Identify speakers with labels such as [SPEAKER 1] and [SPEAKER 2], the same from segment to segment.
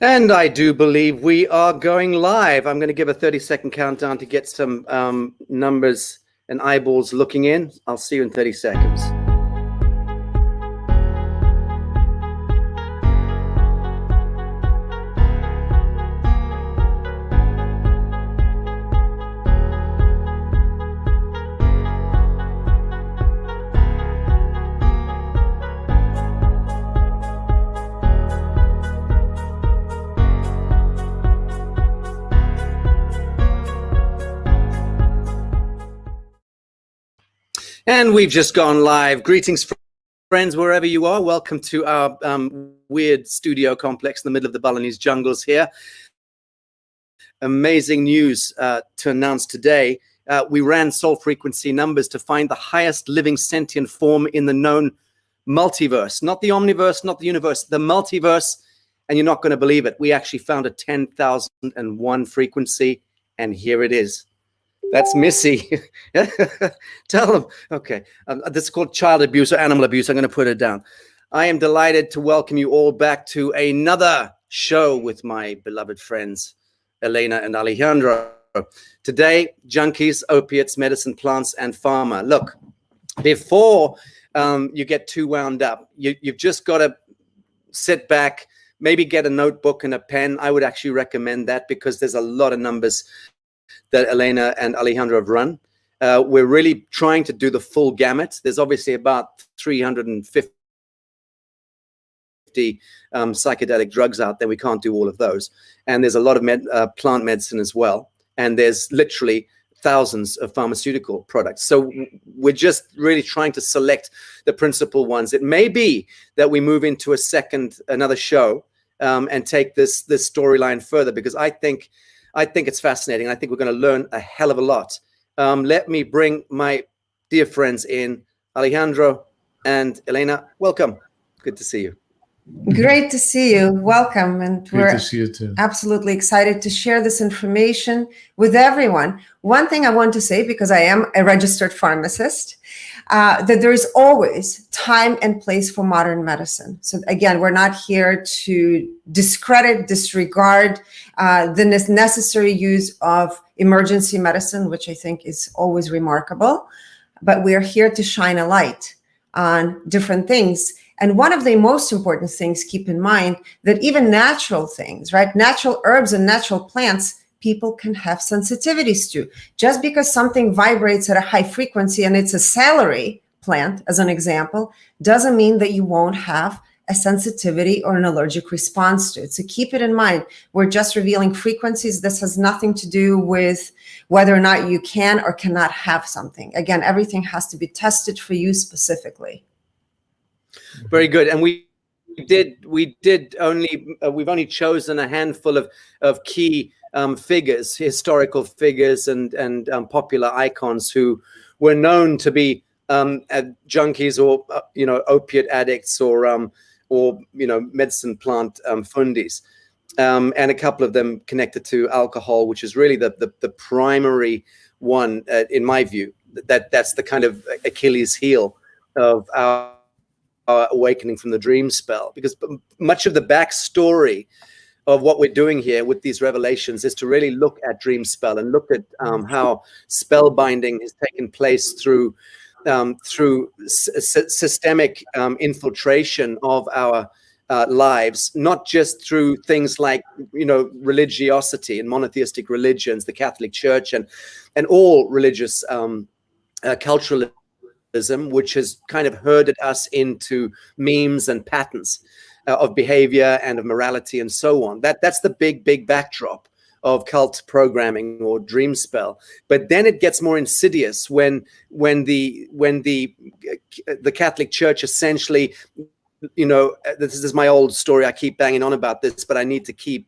[SPEAKER 1] And I do believe we are going live. I'm going to give a 30-second countdown to get some numbers and eyeballs looking in. I'll see you in 30 seconds. And we've just gone live. Greetings, friends, wherever you are. Welcome to our weird studio complex in the middle of the Balinese jungles here. Amazing news to announce today. We ran soul frequency numbers to find the highest living sentient form in the known multiverse. Not the omniverse, not the universe, the multiverse. And you're not going to believe it. We actually found a 10,001 frequency, and here it is. That's Missy. Tell them. Okay. This is called child abuse or animal abuse. I'm going to put it down. I am delighted to welcome you all back to another show with my beloved friends, Elena and Alejandro. Today, junkies, opiates, medicine, plants, and pharma. Look, before you get too wound up, you've just got to sit back, maybe get a notebook and a pen. I would actually recommend that because there's a lot of numbers that Elena and Alejandro have run. We're really trying to do the full gamut. There's obviously about 350 psychedelic drugs out there. We can't do all of those. And there's a lot of plant medicine as well. And there's literally thousands of pharmaceutical products. So we're just really trying to select the principal ones. It may be that we move into another show and take this storyline further, because I think it's fascinating. I think we're going to learn a hell of a lot. Let me bring my dear friends in. Alejandro and Elena, welcome. Good to see you.
[SPEAKER 2] Great to see you. Welcome. And
[SPEAKER 3] Great to see you too.
[SPEAKER 2] Absolutely excited to share this information with everyone. One thing I want to say, because I am a registered pharmacist, that there is always time and place for modern medicine. So again, we're not here to discredit, disregard the necessary use of emergency medicine, which I think is always remarkable, but we're here to shine a light on different things. And one of the most important things, keep in mind that even natural things, right? Natural herbs and natural plants, people can have sensitivities to. Just because something vibrates at a high frequency and it's a celery plant, as an example, doesn't mean that you won't have a sensitivity or an allergic response to it. So keep it in mind. We're just revealing frequencies. This has nothing to do with whether or not you can or cannot have something. Again, everything has to be tested for you specifically.
[SPEAKER 1] Very good. And we've only chosen a handful of key figures, historical figures and popular icons who were known to be junkies or opiate addicts or medicine plant fundis, and a couple of them connected to alcohol, which is really the primary one in my view. That's the kind of Achilles heel of our awakening from the dream spell, because much of the backstory of what we're doing here with these revelations is to really look at dream spell and look at how spell binding has taken place through systemic infiltration of our lives, not just through things like religiosity and monotheistic religions, the Catholic Church and all religious culturalism, which has kind of herded us into memes and patterns of behavior and of morality and so on. That's the big backdrop of cult programming or dream spell. But then it gets more insidious when the Catholic Church essentially, this is my old story. I keep banging on about this, but I need to keep,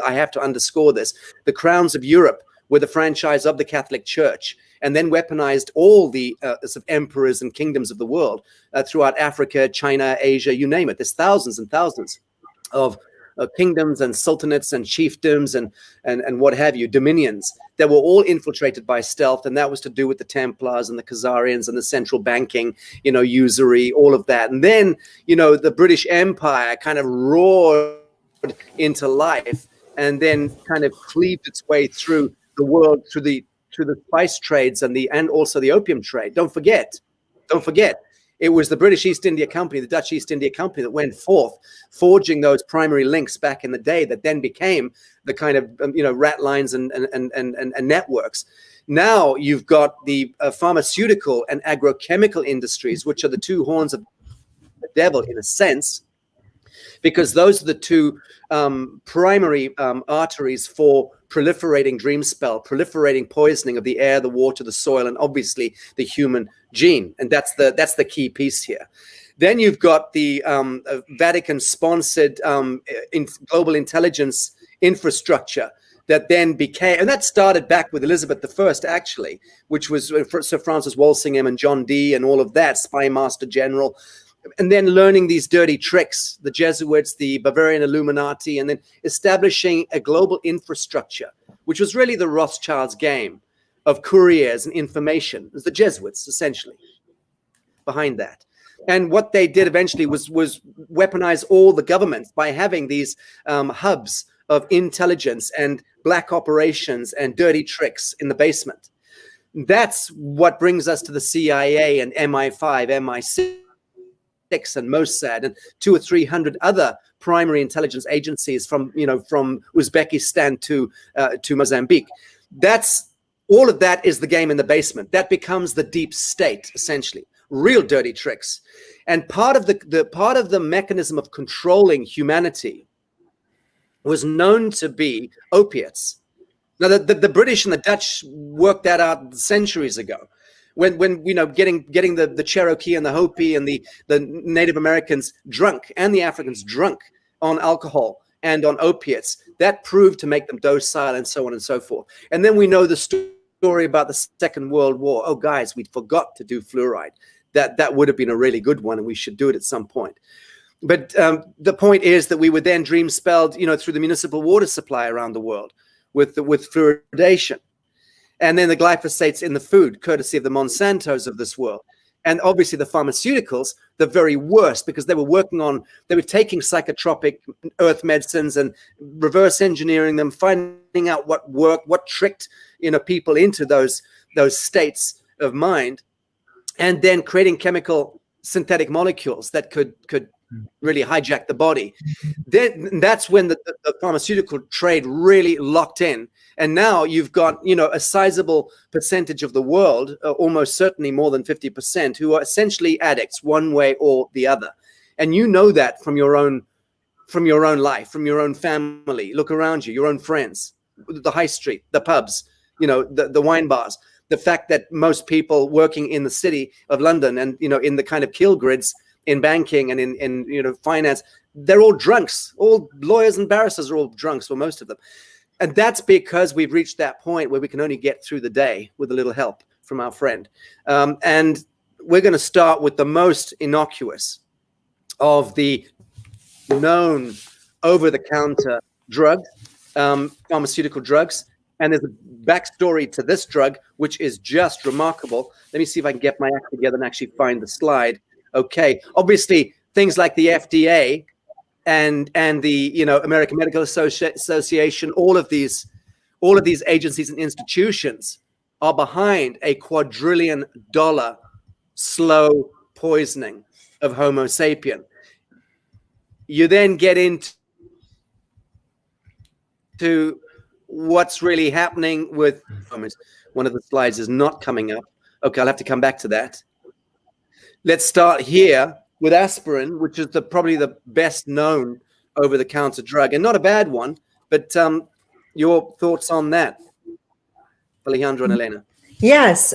[SPEAKER 1] I have to underscore this. The crowns of Europe were the franchise of the Catholic Church, and then weaponized all the sort of emperors and kingdoms of the world throughout Africa, China, Asia, you name it. There's thousands and thousands of kingdoms and sultanates and chiefdoms and what have you, dominions that were all infiltrated by stealth. And that was to do with the Templars and the Khazarians and the central banking, usury, all of that. And then, the British Empire kind of roared into life, and then kind of cleaved its way through the world, through the spice trades and also the opium trade. Don't forget, it was the British East India Company, the Dutch East India Company, that went forth, forging those primary links back in the day that then became the kind of rat lines and networks. Now you've got the pharmaceutical and agrochemical industries, which are the two horns of the devil in a sense, because those are the two primary arteries for proliferating dream spell, proliferating poisoning of the air, the water, the soil, and obviously the human gene. And that's the key piece here. Then you've got the Vatican-sponsored global intelligence infrastructure that then became, and that started back with Elizabeth I, actually, which was Sir Francis Walsingham and John Dee and all of that, Spy Master General. And then learning these dirty tricks, the Jesuits, the Bavarian Illuminati, and then establishing a global infrastructure, which was really the Rothschilds' game of couriers and information. It was the Jesuits, essentially, behind that. And what they did eventually was weaponize all the governments by having these hubs of intelligence and black operations and dirty tricks in the basement. That's what brings us to the CIA and MI5, MI6, and Mossad and 200 or 300 other primary intelligence agencies from Uzbekistan to Mozambique. That's all of that is the game in the basement. That becomes the deep state, essentially, real dirty tricks. And part of the mechanism of controlling humanity was known to be opiates. Now the British and the Dutch worked that out centuries ago. When getting the Cherokee and the Hopi and the Native Americans drunk and the Africans drunk on alcohol and on opiates, that proved to make them docile and so on and so forth. And then we know the story about the Second World War. Oh, guys, we forgot to do fluoride. That would have been a really good one, and we should do it at some point. But the point is that we were then dream spelled, through the municipal water supply around the world with fluoridation. And then the glyphosates in the food, courtesy of the Monsantos of this world. And obviously the pharmaceuticals, the very worst, because they were taking psychotropic earth medicines and reverse engineering them, finding out what worked, what tricked people into those states of mind, and then creating chemical synthetic molecules that could really hijack the body. Then that's when the pharmaceutical trade really locked in. And now you've got, a sizable percentage of the world, almost certainly more than 50%, who are essentially addicts one way or the other. And you know that from your own life, from your own family. Look around you, your own friends, the high street, the pubs, the wine bars. The fact that most people working in the city of London and, in the kind of kill grids in banking and in finance, they're all drunks. All lawyers and barristers are all drunks, or most of them. And that's because we've reached that point where we can only get through the day with a little help from our friend. And we're going to start with the most innocuous of the known over-the-counter drugs, pharmaceutical drugs. And there's a backstory to this drug, which is just remarkable. Let me see if I can get my act together and actually find the slide. Okay. Obviously, things like the FDA and the American Medical Association, all of these agencies and institutions are behind a $250 billion slow poisoning of Homo sapien. You then get into what's really happening with one of the slides is not coming up. Okay, I'll have to come back to that. Let's start here with aspirin, which is probably the best known over-the-counter drug, and not a bad one. But your thoughts on that, Alejandro and Elena?
[SPEAKER 2] Yes.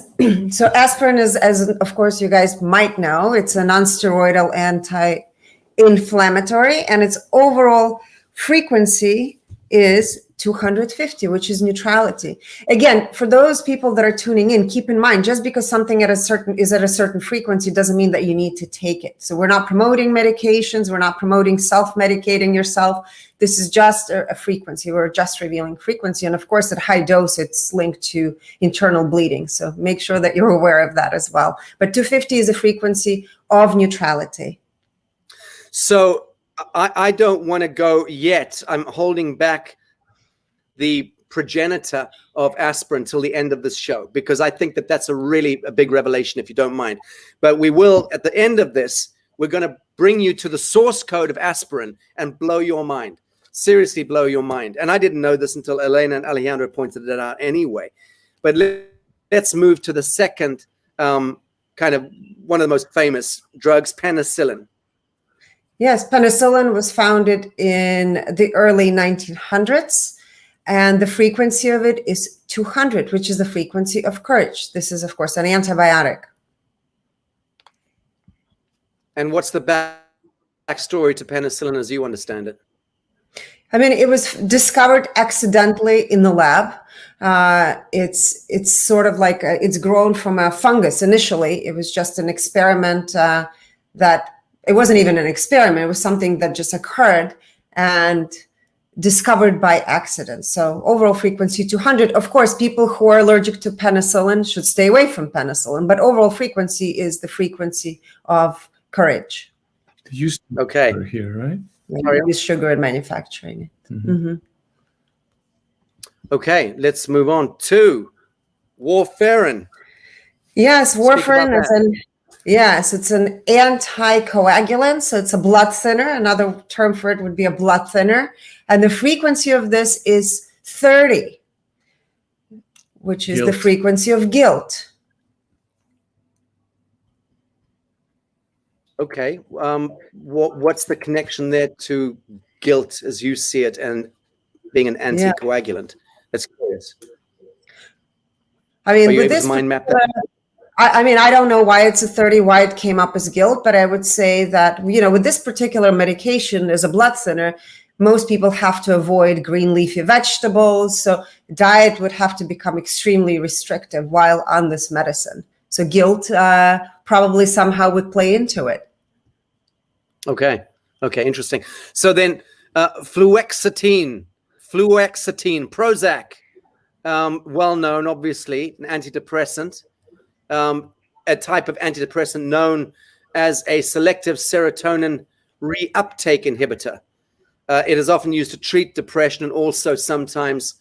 [SPEAKER 2] So aspirin is, as of course you guys might know, it's a non-steroidal anti-inflammatory, and its overall frequency is 250, which is neutrality. Again, for those people that are tuning in, keep in mind, just because something is at a certain frequency doesn't mean that you need to take it. So we're not promoting medications. We're not promoting self-medicating yourself. This is just a frequency. We're just revealing frequency. And of course, at high dose, it's linked to internal bleeding. So make sure that you're aware of that as well. But 250 is a frequency of neutrality.
[SPEAKER 1] So I don't want to go yet. I'm holding back the progenitor of aspirin till the end of this show, because I think that that's a big revelation, if you don't mind. But we will, at the end of this, we're going to bring you to the source code of aspirin and blow your mind. Seriously blow your mind. And I didn't know this until Elena and Alejandro pointed it out anyway. But let's move to the second kind of one of the most famous drugs, penicillin.
[SPEAKER 2] Yes, penicillin was founded in the early 1900s, and the frequency of it is 200, which is the frequency of courage. This is, of course, an antibiotic.
[SPEAKER 1] And what's the backstory to penicillin as you understand it?
[SPEAKER 2] I mean, it was discovered accidentally in the lab. It's sort of like it's grown from a fungus initially. It was just an experiment that it wasn't even an experiment. It was something that just occurred and discovered by accident. So overall frequency 200. Of course, people who are allergic to penicillin should stay away from penicillin, but overall frequency is the frequency of courage.
[SPEAKER 3] Okay. Here, right?
[SPEAKER 2] We use sugar in manufacturing it.
[SPEAKER 3] Mm-hmm.
[SPEAKER 2] Mm-hmm.
[SPEAKER 1] Okay, let's move on to warfarin.
[SPEAKER 2] Yes, warfarin it's an anticoagulant, so it's a blood thinner. Another term for it would be a blood thinner. And the frequency of this is 30, which is the frequency of guilt.
[SPEAKER 1] Okay, what's the connection there to guilt as you see it and being an anticoagulant? That's curious.
[SPEAKER 2] I mean,
[SPEAKER 1] are you
[SPEAKER 2] with
[SPEAKER 1] able
[SPEAKER 2] this
[SPEAKER 1] to mind map that?
[SPEAKER 2] I mean, I don't know why it's a 30, why it came up as guilt, but I would say that, with this particular medication as a blood thinner, most people have to avoid green leafy vegetables. So diet would have to become extremely restrictive while on this medicine. So guilt probably somehow would play into it.
[SPEAKER 1] Okay, interesting. So then fluoxetine, Prozac, well known, obviously, an antidepressant. A type of antidepressant known as a selective serotonin reuptake inhibitor. It is often used to treat depression and also sometimes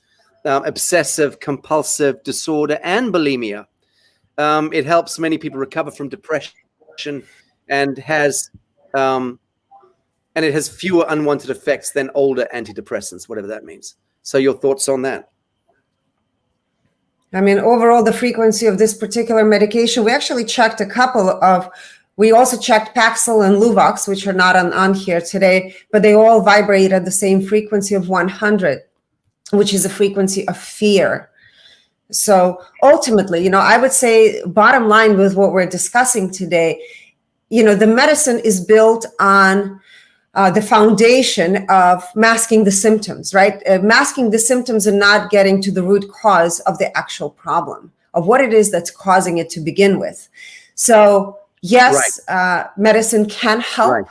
[SPEAKER 1] obsessive compulsive disorder and bulimia. It helps many people recover from depression and has fewer unwanted effects than older antidepressants, whatever that means. So your thoughts on that?
[SPEAKER 2] I mean, overall, the frequency of this particular medication, we actually checked we also checked Paxil and Luvox, which are not on here today, but they all vibrate at the same frequency of 100, which is a frequency of fear. So ultimately, I would say bottom line with what we're discussing today, the medicine is built on the foundation of masking the symptoms, right? Masking the symptoms and not getting to the root cause of the actual problem, of what it is that's causing it to begin with. So yes, medicine can help. Right.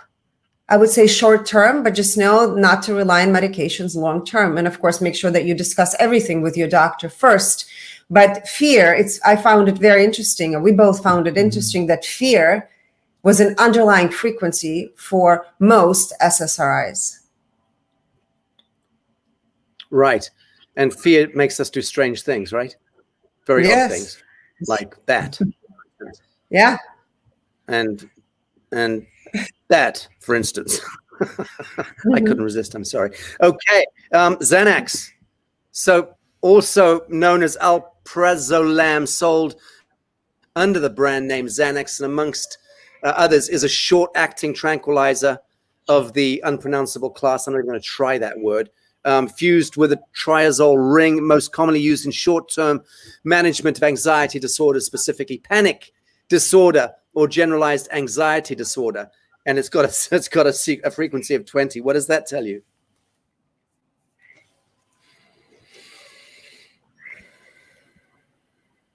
[SPEAKER 2] I would say short term, but just know not to rely on medications long term. And of course, make sure that you discuss everything with your doctor first. But fear, I found it very interesting, and we both found it interesting that fear was an underlying frequency for most SSRIs.
[SPEAKER 1] Right. And fear makes us do strange things, right? Very odd things like that.
[SPEAKER 2] Yeah.
[SPEAKER 1] And that, for instance. I couldn't resist. I'm sorry. Okay. Xanax. So also known as alprazolam, sold under the brand name Xanax, and amongst others is a short-acting tranquilizer of the unpronounceable class. I'm not even going to try that word. Fused with a triazole ring, most commonly used in short-term management of anxiety disorder, specifically panic disorder or generalized anxiety disorder. And it's got a frequency of 20. What does that tell you?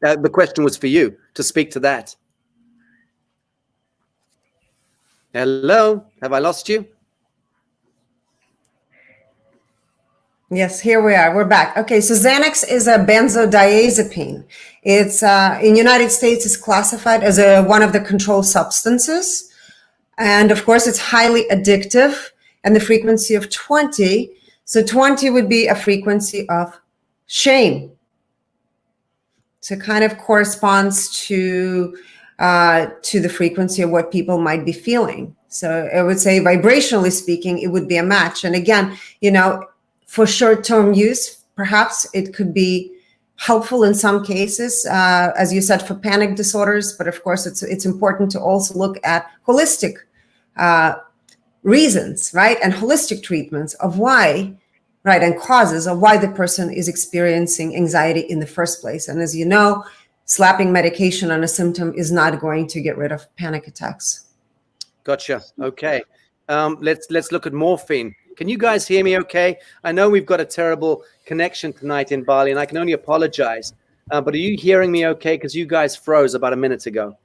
[SPEAKER 1] The question was for you to speak to that. Hello, have I lost you?
[SPEAKER 2] Yes, here we are. We're back. Okay, so Xanax is a benzodiazepine. It's in United States, it's classified as one of the controlled substances. And of course, it's highly addictive. and the frequency of 20. So 20 would be a frequency of shame. So it kind of corresponds to the frequency of what people might be feeling. So I would say, vibrationally speaking, it would be a match. And again, for short-term use, perhaps it could be helpful in some cases, as you said, for panic disorders. But of course, it's important to also look at holistic reasons, right? And holistic treatments of why, right, and causes of why the person is experiencing anxiety in the first place. And as you know, slapping medication on a symptom is not going to get rid of panic attacks.
[SPEAKER 1] Gotcha. Okay. Let's look at morphine. Can you guys hear me okay? I know we've got a terrible connection tonight in Bali, and I can only apologize. But are you hearing me okay? Because you guys froze about a minute ago.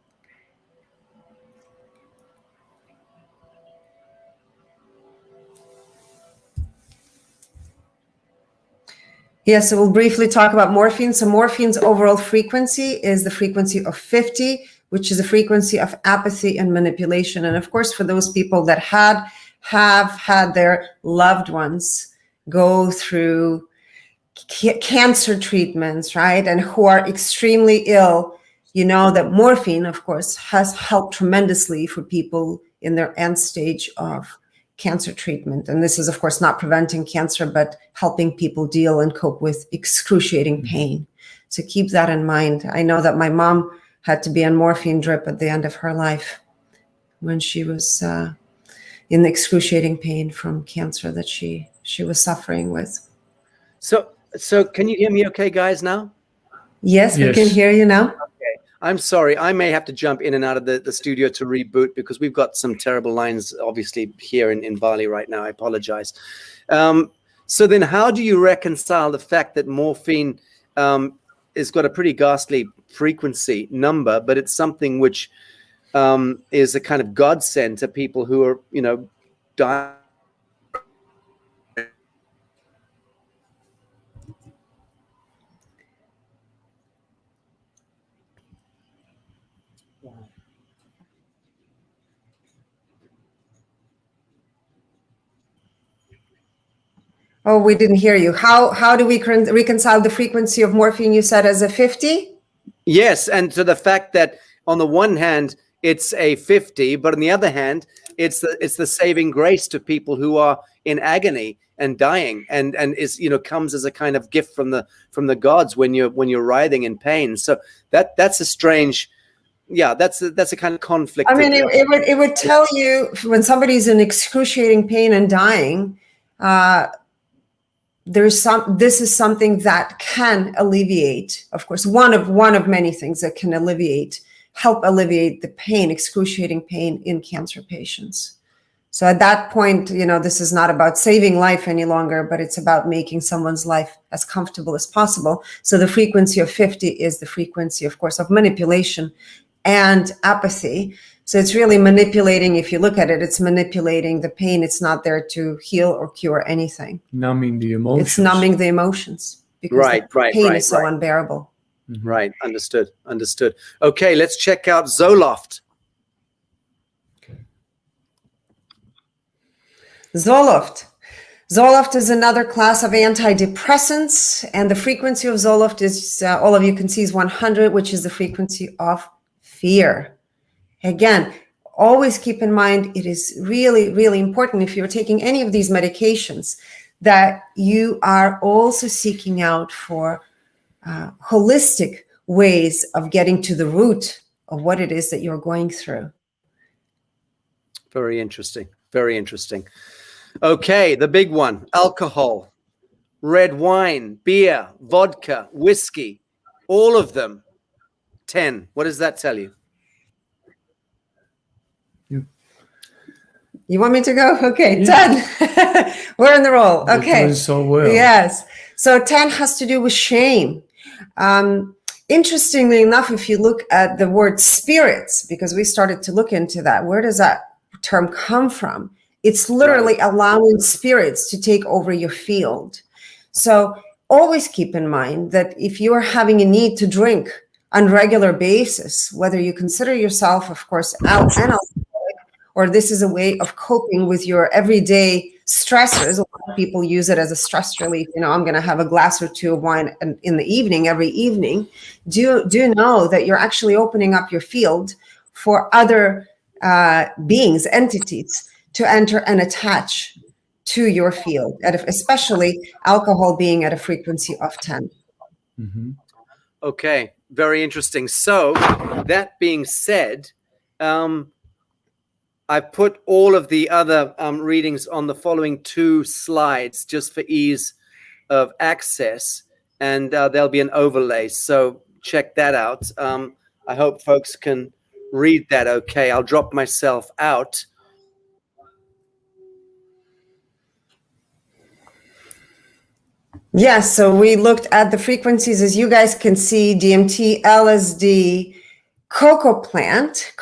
[SPEAKER 2] Yeah, so we'll briefly talk about morphine. So morphine's overall frequency is the frequency of 50, which is the frequency of apathy and manipulation. And of course, for those people that have had their loved ones go through cancer treatments, right, and who are extremely ill, that morphine, of course, has helped tremendously for people in their end stage of cancer treatment. And this is, of course, not preventing cancer, but helping people deal and cope with excruciating pain. So keep that in mind. I know that my mom had to be on morphine drip at the end of her life when she was in the excruciating pain from cancer that she was suffering with.
[SPEAKER 1] So can you hear me okay, guys, now?
[SPEAKER 2] Yes, we can hear you now.
[SPEAKER 1] Okay. I'm sorry. I may have to jump in and out of the studio to reboot because we've got some terrible lines, obviously, here in Bali right now. I apologize. So then how do you reconcile the fact that morphine has got a pretty ghastly frequency number, but it's something which is a kind of godsend to people who are, dying?
[SPEAKER 2] Oh, we didn't hear you. How do we reconcile the frequency of morphine, you said, as a 50?
[SPEAKER 1] Yes, and to the fact that on the one hand, it's a 50, but on the other hand, it's the saving grace to people who are in agony and dying, and is comes as a kind of gift from the gods when you're writhing in pain. So that's a strange, that's a kind of conflict.
[SPEAKER 2] I mean, it would tell you when somebody's in excruciating pain and dying, this is something that can alleviate, of course, one of many things that can help alleviate the pain, excruciating pain in cancer patients. So at that point, this is not about saving life any longer, but it's about making someone's life as comfortable as possible. So the frequency of 50 is the frequency, of course, of manipulation and apathy. So it's really manipulating. If you look at it, it's manipulating the pain. It's not there to heal or cure anything.
[SPEAKER 3] Numbing the emotions.
[SPEAKER 2] It's numbing the emotions because the pain is so unbearable.
[SPEAKER 3] Mm-hmm.
[SPEAKER 1] Right. Understood. Okay, let's check out Zoloft.
[SPEAKER 2] Zoloft is another class of antidepressants, and the frequency of Zoloft is, all of you can see, is 100, which is the frequency of fear. Again, always keep in mind, it is really, really important if you're taking any of these medications that you are also seeking out for holistic ways of getting to the root of what it is that you're going through.
[SPEAKER 1] Very interesting. Okay, the big one: alcohol, red wine, beer, vodka, whiskey, all of them. 10. What does that tell you?
[SPEAKER 2] You want me to go? Okay, yeah. 10. We're in the roll. Okay.
[SPEAKER 3] So well.
[SPEAKER 2] Yes. So 10 has to do with shame. Interestingly enough, if you look at the word spirits, because we started to look into that, where does that term come from? It's literally allowing spirits to take over your field. So always keep in mind that if you are having a need to drink on a regular basis, whether you consider yourself, of course, an alcoholic, or this is a way of coping with your everyday stressors. A lot of people use it as a stress relief. I'm going to have a glass or two of wine in the evening, every evening. Do you know that you're actually opening up your field for other beings, entities, to enter and attach to your field, especially alcohol being at a frequency of 10.
[SPEAKER 3] Mm-hmm.
[SPEAKER 1] Okay, very interesting. So that being said, I put all of the other readings on the following 2 slides just for ease of access, and there'll be an overlay. So check that out. I hope folks can read that okay. I'll drop myself out.
[SPEAKER 2] Yes, so we looked at the frequencies, as you guys can see, DMT, LSD, coca plant,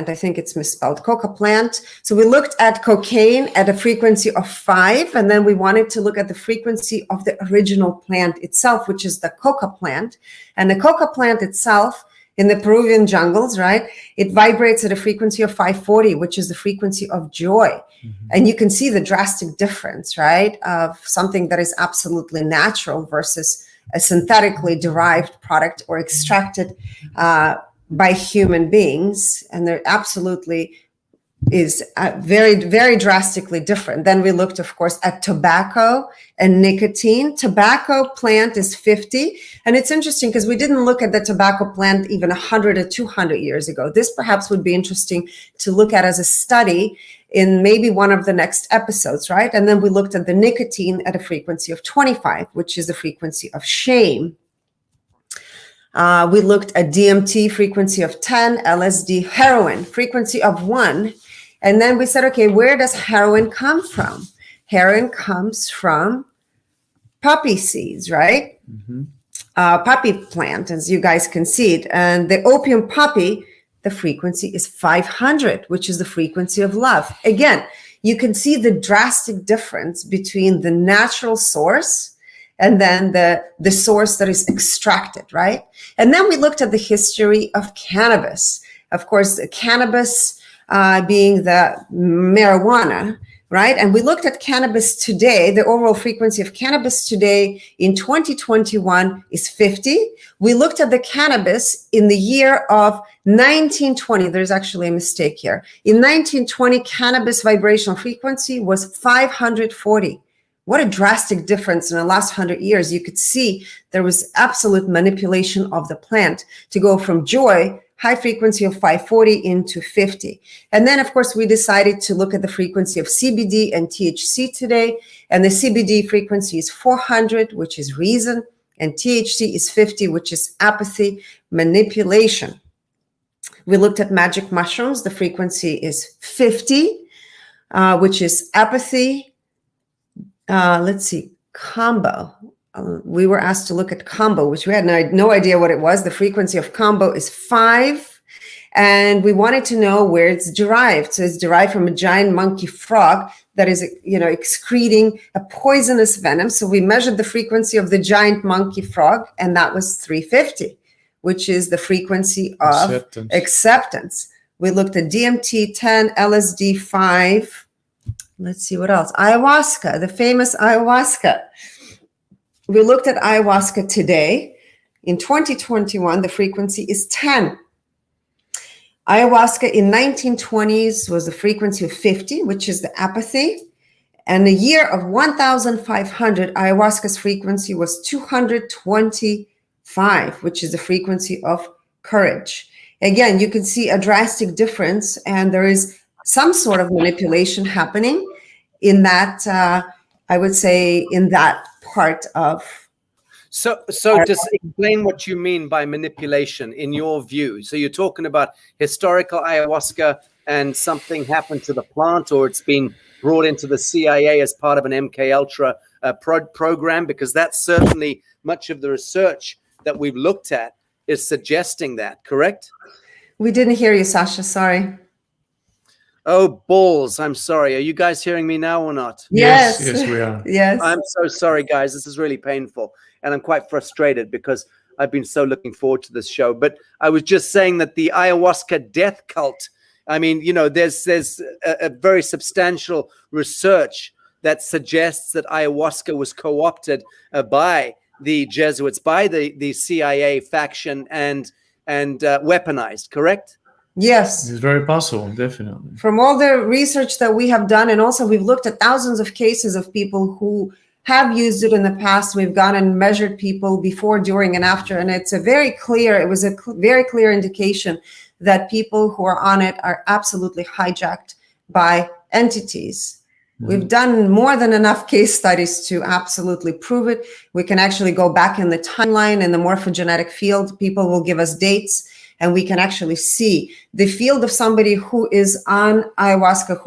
[SPEAKER 2] I think it's misspelled, coca plant. So we looked at cocaine at a frequency of 5, and then we wanted to look at the frequency of the original plant itself, which is the coca plant. And the coca plant itself, in the Peruvian jungles, right, it vibrates at a frequency of 540, which is the frequency of joy. Mm-hmm. And you can see the drastic difference, right, of something that is absolutely natural versus a synthetically derived product or extracted by human beings. And there absolutely is very, very drastically different. Then we looked, of course, at tobacco and nicotine. Tobacco plant is 50. And it's interesting because we didn't look at the tobacco plant even 100 or 200 years ago. This perhaps would be interesting to look at as a study in maybe one of the next episodes, right? And then we looked at the nicotine at a frequency of 25, which is the frequency of shame. We looked at DMT, frequency of 10, LSD, heroin, frequency of 1. And then we said, okay, where does heroin come from? Heroin comes from poppy seeds, right? Mm-hmm. Poppy plant, as you guys can see it. And the opium poppy, the frequency is 500, which is the frequency of love. Again, you can see the drastic difference between the natural source and then the source that is extracted, right? And then we looked at the history of cannabis. Of course, cannabis being the marijuana, right? And we looked at cannabis today. The overall frequency of cannabis today in 2021 is 50. We looked at the cannabis in the year of 1920. There's actually a mistake here. In 1920, cannabis vibrational frequency was 540. What a drastic difference in the last 100 years. You could see there was absolute manipulation of the plant to go from joy, high frequency of 540 into 50. And then, of course, we decided to look at the frequency of CBD and THC today. And the CBD frequency is 400, which is reason, and THC is 50, which is apathy, manipulation. We looked at magic mushrooms. The frequency is 50, which is apathy. Let's see, combo. We were asked to look at combo, which we had no idea what it was. The frequency of combo is 5. And we wanted to know where it's derived. So it's derived from a giant monkey frog that is, excreting a poisonous venom. So we measured the frequency of the giant monkey frog, and that was 350, which is the frequency of acceptance. We looked at DMT 10, LSD 5. Let's see what else. Ayahuasca, the famous ayahuasca. We looked at ayahuasca today. In 2021, the frequency is 10. Ayahuasca in 1920s was the frequency of 50, which is the apathy. And the year of 1500, ayahuasca's frequency was 225, which is the frequency of courage. Again, you can see a drastic difference, and there is some sort of manipulation happening in that, I would say, in that part of.
[SPEAKER 1] So just explain what you mean by manipulation in your view. So you're talking about historical ayahuasca and something happened to the plant, or it's been brought into the CIA as part of an MK Ultra program, because that's certainly much of the research that we've looked at is suggesting that, correct?
[SPEAKER 2] We didn't hear you, Sasha, sorry.
[SPEAKER 1] Oh, balls. I'm sorry. Are you guys hearing me now or not?
[SPEAKER 2] Yes,
[SPEAKER 3] we are.
[SPEAKER 2] Yes.
[SPEAKER 1] I'm so sorry, guys. This is really painful. And I'm quite frustrated because I've been so looking forward to this show. But I was just saying that the ayahuasca death cult I mean, you know, there's a very substantial research that suggests that ayahuasca was co-opted by the Jesuits, by the CIA faction, and weaponized, correct?
[SPEAKER 2] Yes.
[SPEAKER 3] It's very possible, definitely.
[SPEAKER 2] From all the research that we have done, and also we've looked at thousands of cases of people who have used it in the past. We've gone and measured people before, during, and after, and it was a very clear indication that people who are on it are absolutely hijacked by entities. We've done more than enough case studies to absolutely prove it. We can actually go back in the timeline in the morphogenetic field. People will give us dates, and we can actually see the field of somebody who is on ayahuasca, who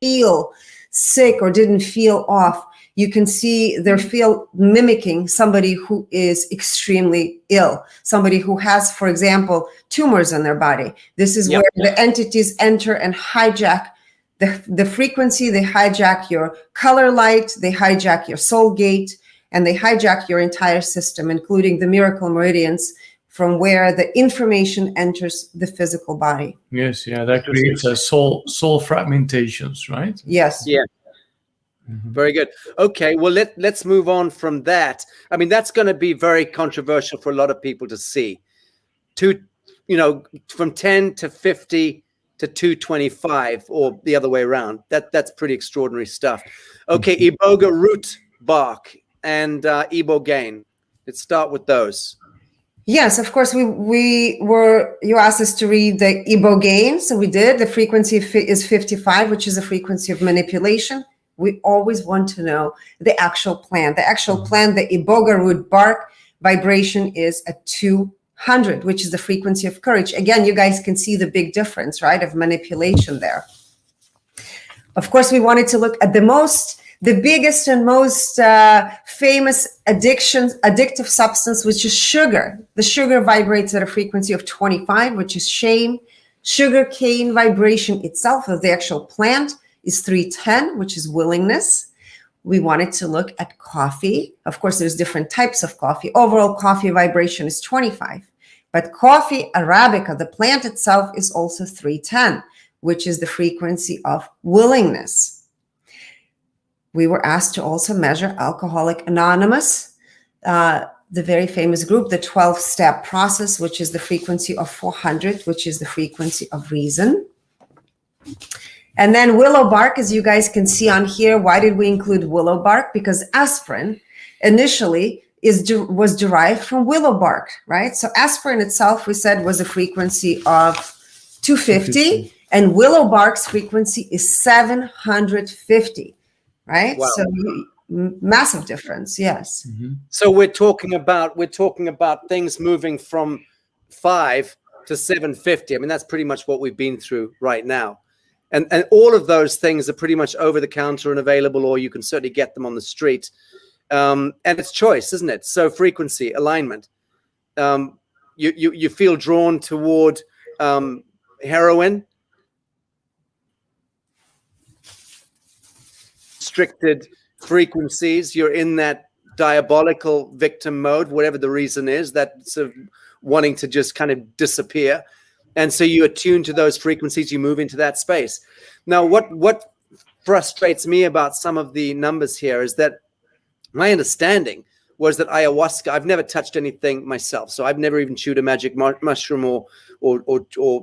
[SPEAKER 2] feel sick or didn't feel off. You can see their field mimicking somebody who is extremely ill, somebody who has, for example, tumors in their body. This is where the entities enter and hijack the frequency. They hijack your color light, they hijack your soul gate, and they hijack your entire system, including the miracle meridians, from where the information enters the physical body.
[SPEAKER 3] Yes, yeah, that creates a soul fragmentations, right?
[SPEAKER 2] Yes.
[SPEAKER 1] Yeah. Very good. Okay, well, let's move on from that. I mean, that's going to be very controversial for a lot of people to see. From 10 to 50 to 225, or the other way around. That's pretty extraordinary stuff. Okay, iboga root bark and ibogaine. Let's start with those.
[SPEAKER 2] Yes, of course. You asked us to read the ibogaine, so we did. The frequency is 55, which is a frequency of manipulation. We always want to know the actual plant. The actual plant, the iboga root bark vibration is at 200, which is the frequency of courage. Again, you guys can see the big difference, right, of manipulation there. Of course, we wanted to look at the biggest and most famous addictive substance, which is sugar. The sugar vibrates at a frequency of 25, which is shame. Sugar cane vibration itself of the actual plant is 310, which is willingness. We wanted to look at coffee. Of course, there's different types of coffee. Overall coffee vibration is 25. But coffee Arabica, the plant itself, is also 310, which is the frequency of willingness. We were asked to also measure Alcoholics Anonymous, the very famous group, the 12-step process, which is the frequency of 400, which is the frequency of reason. And then willow bark, as you guys can see on here. Why did we include willow bark? Because aspirin initially was derived from willow bark, right? So aspirin itself, we said, was a frequency of 250, and willow bark's frequency is 750. Right.
[SPEAKER 1] Wow.
[SPEAKER 2] So massive difference. Yes.
[SPEAKER 1] So we're talking about things moving from 5 to 750. I mean, that's pretty much what we've been through right now. And all of those things are pretty much over the counter and available, or you can certainly get them on the street. And it's choice, isn't it? So frequency, alignment. You feel drawn toward heroin, restricted frequencies. You're in that diabolical victim mode, whatever the reason is, that sort of wanting to just kind of disappear. And so you attune to those frequencies, you move into that space. Now, what frustrates me about some of the numbers here is that my understanding was that ayahuasca, I've never touched anything myself. So I've never even chewed a magic mushroom or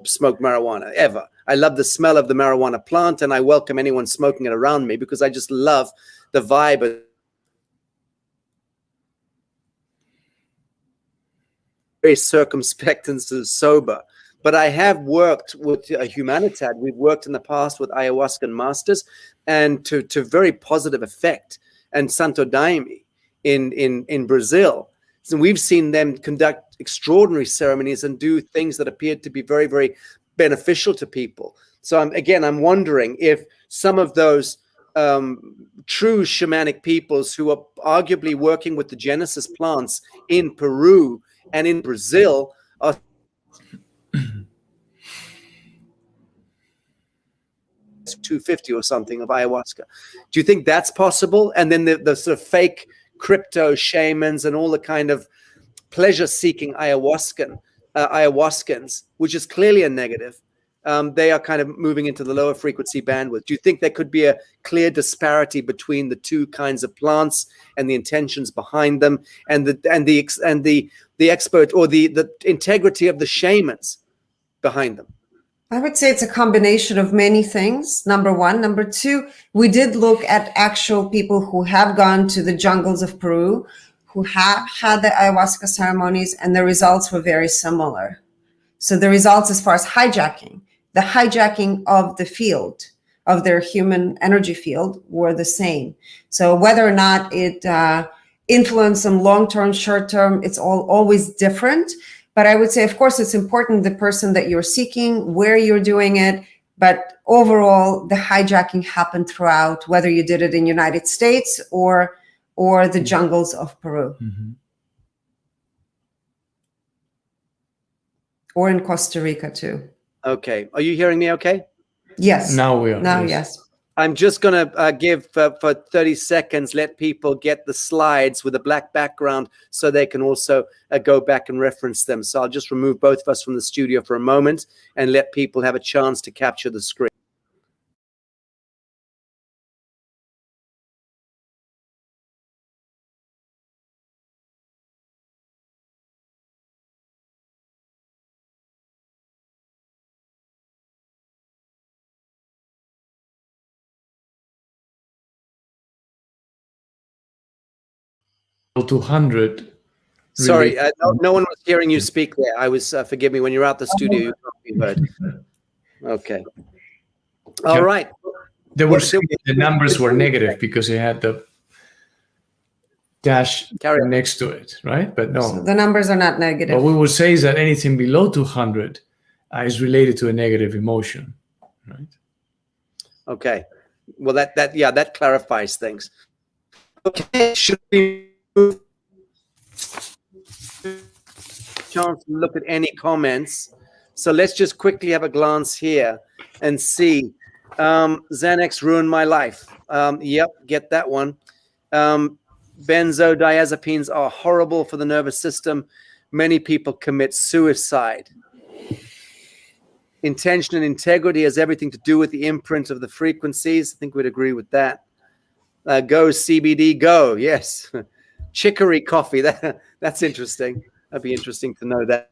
[SPEAKER 1] smoked marijuana, ever. I love the smell of the marijuana plant, and I welcome anyone smoking it around me because I just love the vibe of very circumspect and sober. But I have worked with a Humanitad. We've worked in the past with ayahuascan masters, and to very positive effect. And Santo Daime in Brazil. So we've seen them conduct extraordinary ceremonies and do things that appear to be very, very beneficial to people. So I'm wondering if some of those true shamanic peoples who are arguably working with the Genesis plants in Peru and in Brazil are 250 or something of ayahuasca. Do you think that's possible? And then the sort of fake crypto shamans and all the kind of pleasure-seeking ayahuascan ayahuascans, which is clearly a negative, they are kind of moving into the lower frequency bandwidth. Do you think there could be a clear disparity between the two kinds of plants and the intentions behind them, and the expert or the integrity of the shamans behind them?
[SPEAKER 2] I would say it's a combination of many things. Number one. Number two, we did look at actual people who have gone to the jungles of Peru, who have had the ayahuasca ceremonies, and the results were very similar. So the results as far as hijacking, the hijacking of the field, of their human energy field, were the same. So whether or not it influenced them long-term, short-term, it's always different. But I would say, of course, it's important the person that you're seeking, where you're doing it. But overall, the hijacking happened throughout, whether you did it in United States or the jungles of Peru.
[SPEAKER 3] Mm-hmm.
[SPEAKER 2] Or in Costa Rica too.
[SPEAKER 1] Okay. Are you hearing me okay?
[SPEAKER 2] Yes.
[SPEAKER 3] Now we are.
[SPEAKER 2] Now,
[SPEAKER 3] yes.
[SPEAKER 2] yes.
[SPEAKER 1] I'm just going to give for 30 seconds, let people get the slides with a black background so they can also go back and reference them. So I'll just remove both of us from the studio for a moment and let people have a chance to capture the screen.
[SPEAKER 3] Below 200.
[SPEAKER 1] Sorry,
[SPEAKER 3] Really.
[SPEAKER 1] no one was hearing you speak there. I was, forgive me, when you're out the studio, you can't be heard. Okay. All right.
[SPEAKER 3] They were saying the numbers were negative because they had the dash next to it, right? But no.
[SPEAKER 2] So the numbers are not negative.
[SPEAKER 3] What we will say is that anything below 200 is related to a negative emotion, right?
[SPEAKER 1] Okay. Well, that clarifies things. Okay. Should we move? Chance to look at any comments. So let's just quickly have a glance here and see. Xanax ruined my life. Yep, get that one. Benzodiazepines are horrible for the nervous system. Many people commit suicide. Intention and integrity has everything to do with the imprint of the frequencies. I think we'd agree with that. Go CBD, go. Yes. Chicory coffee. That's interesting. That'd be interesting to know that.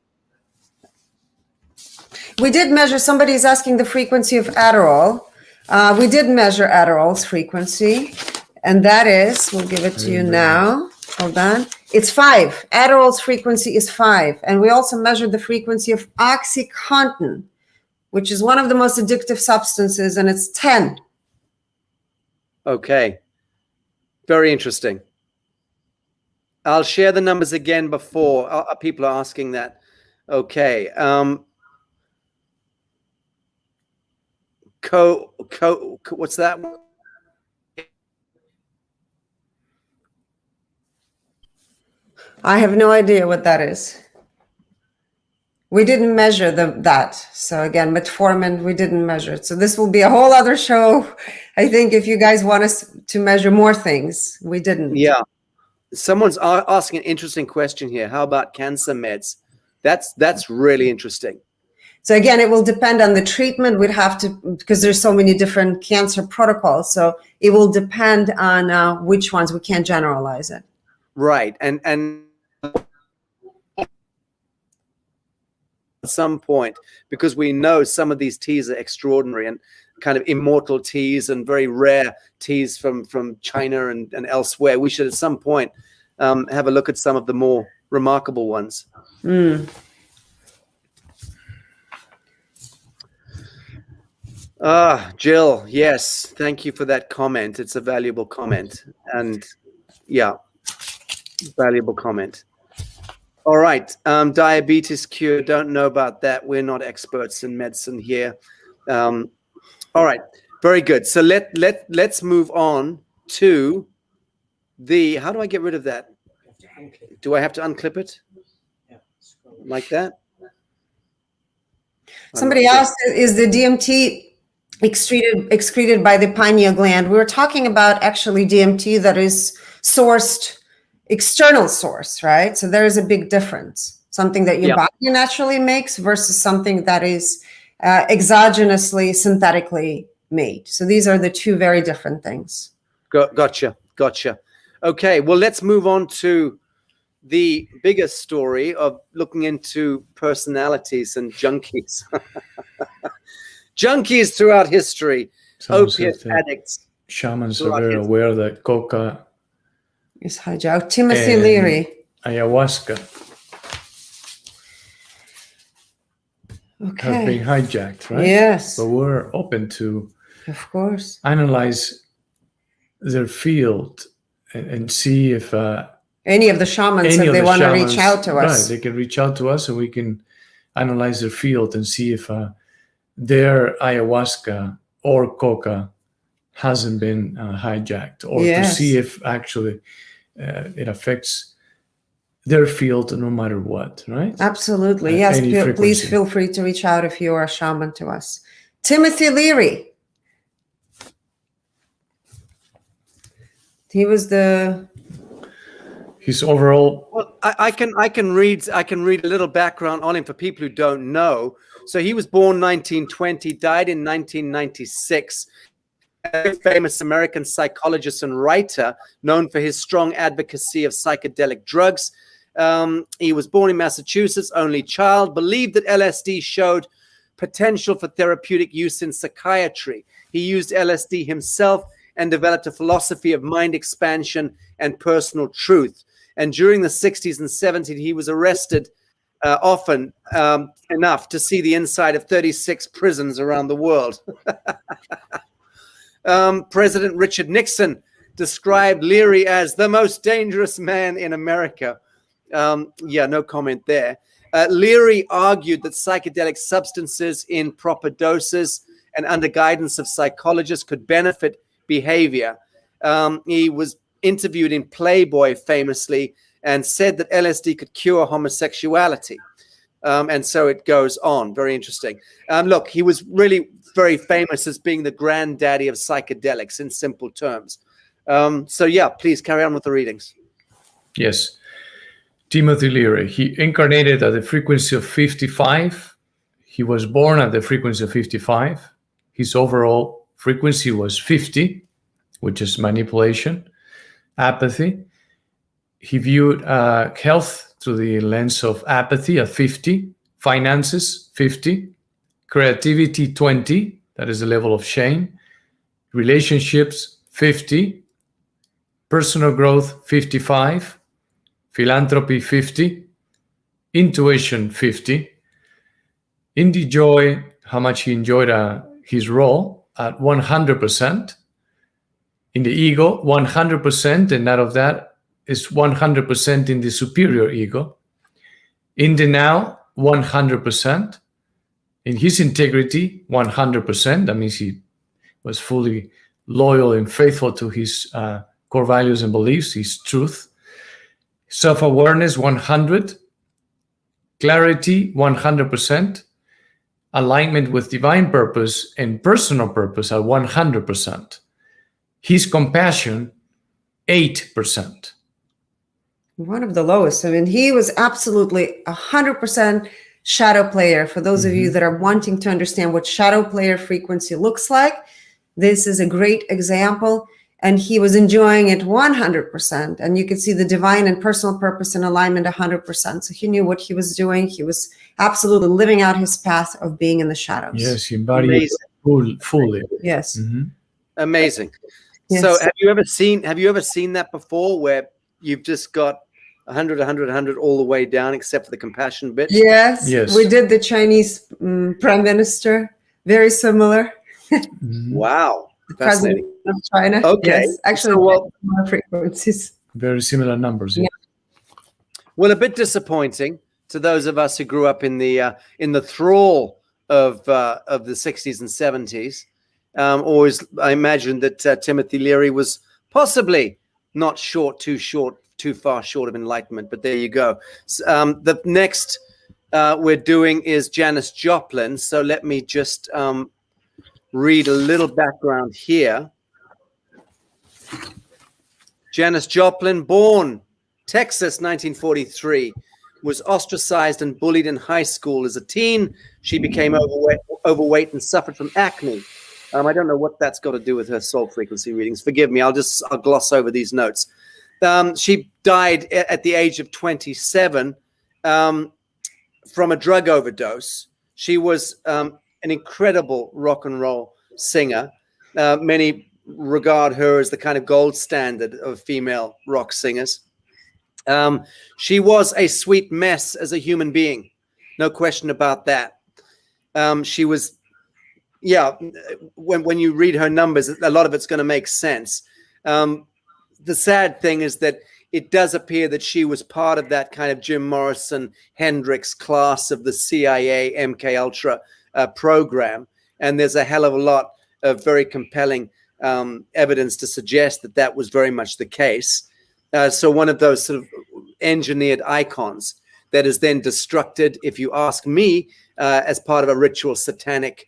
[SPEAKER 2] We did measure, somebody's asking the frequency of Adderall. We did measure Adderall's frequency, and that is, we'll give it to you now. Hold on. It's 5. Adderall's frequency is 5. And we also measured the frequency of OxyContin, which is one of the most addictive substances, and it's 10.
[SPEAKER 1] Okay. Very interesting. I'll share the numbers again before people are asking that. Okay. What's that?
[SPEAKER 2] I have no idea what that is. We didn't measure that. So again, metformin, we didn't measure it. So this will be a whole other show. I think if you guys want us to measure more things, we didn't.
[SPEAKER 1] Yeah. Someone's asking an interesting question here. How about cancer meds? That's really interesting.
[SPEAKER 2] So again, it will depend on the treatment. We'd have to, because there's so many different cancer protocols. So it will depend on which ones. We can't generalize it.
[SPEAKER 1] Right. And at some point, because we know some of these teas are extraordinary and kind of immortal teas and very rare teas from China and elsewhere, we should at some point have a look at some of the more remarkable ones. Jill, yes, thank you for that comment. It's a valuable comment. And yeah, valuable comment. All right, diabetes cure, don't know about that. We're not experts in medicine here. All right, very good. So let's move on to the, how do I get rid of that? Do I have to unclip it? Like that?
[SPEAKER 2] Somebody asked, is the DMT excreted by the pineal gland? We were talking about actually DMT that is sourced, external source, right? So there is a big difference. something that your body naturally makes versus something that is exogenously, synthetically made. So these are the two very different things.
[SPEAKER 1] Gotcha. Okay, well, let's move on to the biggest story of looking into personalities and junkies. Junkies throughout history, opiate addicts.
[SPEAKER 3] Shamans are very aware that coca
[SPEAKER 2] is hijacked. Timothy Leary.
[SPEAKER 3] Ayahuasca have been hijacked, right?
[SPEAKER 2] Yes.
[SPEAKER 3] But we're open to,
[SPEAKER 2] of course,
[SPEAKER 3] analyze their field and see if
[SPEAKER 2] any of the shamans, if they want to reach out to us.
[SPEAKER 3] Right, they can reach out to us and we can analyze their field and see if their ayahuasca or coca hasn't been hijacked, or to see if actually it affects their field no matter what, right?
[SPEAKER 2] Absolutely, yes. Please feel free to reach out if you are a shaman to us. Timothy Leary. He was
[SPEAKER 3] his overall.
[SPEAKER 1] Well, I can read a little background on him for people who don't know. So he was born 1920, died in 1996. A famous American psychologist and writer, known for his strong advocacy of psychedelic drugs. He was born in Massachusetts, only child, believed that LSD showed potential for therapeutic use in psychiatry. He used LSD himself and developed a philosophy of mind expansion and personal truth. And during the 60s and 70s, he was arrested often enough to see the inside of 36 prisons around the world. President Richard Nixon described Leary as the most dangerous man in America. No comment there. Leary argued that psychedelic substances in proper doses and under guidance of psychologists could benefit behavior. He was interviewed in Playboy famously and said that LSD could cure homosexuality. And so it goes on. Very interesting. Look, he was really very famous as being the granddaddy of psychedelics in simple terms. Please carry on with the readings.
[SPEAKER 3] Yes. Timothy Leary, he incarnated at the frequency of 55. He was born at the frequency of 55. His overall frequency was 50, which is manipulation, apathy. He viewed health through the lens of apathy at 50, finances 50, creativity 20, that is the level of shame, relationships 50, personal growth 55, philanthropy 50, intuition 50, indie joy, how much he enjoyed his role at 100%, in the ego 100%, and out of that is 100% in the superior ego, in the now 100%, in his integrity 100%, that means he was fully loyal and faithful to his core values and beliefs, his truth, self-awareness 100, clarity 100%, alignment with divine purpose and personal purpose at 100%, his compassion 8%.
[SPEAKER 2] One of the lowest. I mean, he was absolutely 100% shadow player. For those of you that are wanting to understand what shadow player frequency looks like, this is a great example. And he was enjoying it 100%. And you could see the divine and personal purpose and alignment 100%. So he knew what he was doing. He was absolutely living out his path of being in the shadows.
[SPEAKER 3] Yes, he embodied it fully.
[SPEAKER 2] Yes.
[SPEAKER 1] Amazing.
[SPEAKER 2] Yes.
[SPEAKER 1] So have you ever seen that before, where you've just got 100, 100, 100 all the way down, except for the compassion bit?
[SPEAKER 2] Yes. We did the Chinese prime minister. Very similar.
[SPEAKER 1] Wow.
[SPEAKER 2] President of China.
[SPEAKER 1] Okay.
[SPEAKER 2] Yes. Actually, frequencies.
[SPEAKER 3] Very similar numbers. Yeah.
[SPEAKER 1] Well, a bit disappointing to those of us who grew up in the thrall of the 60s and 70s. I imagined that Timothy Leary was possibly not too far short of enlightenment, but there you go. The next we're doing is Janis Joplin. So let me just read a little background here. Janis Joplin, born Texas, 1943, was ostracized and bullied in high school. As a teen, she became overweight and suffered from acne. I don't know what that's got to do with her soul frequency readings. Forgive me. I'll gloss over these notes. She died at the age of 27 from a drug overdose. She was an incredible rock and roll singer. Many regard her as the kind of gold standard of female rock singers. She was a sweet mess as a human being. No question about that. She was, when you read her numbers, a lot of it's going to make sense. The sad thing is that it does appear that she was part of that kind of Jim Morrison, Hendrix class of the CIA MK Ultra program. And there's a hell of a lot of very compelling evidence to suggest that that was very much the case. So one of those sort of engineered icons that is then destructed, if you ask me, as part of a ritual satanic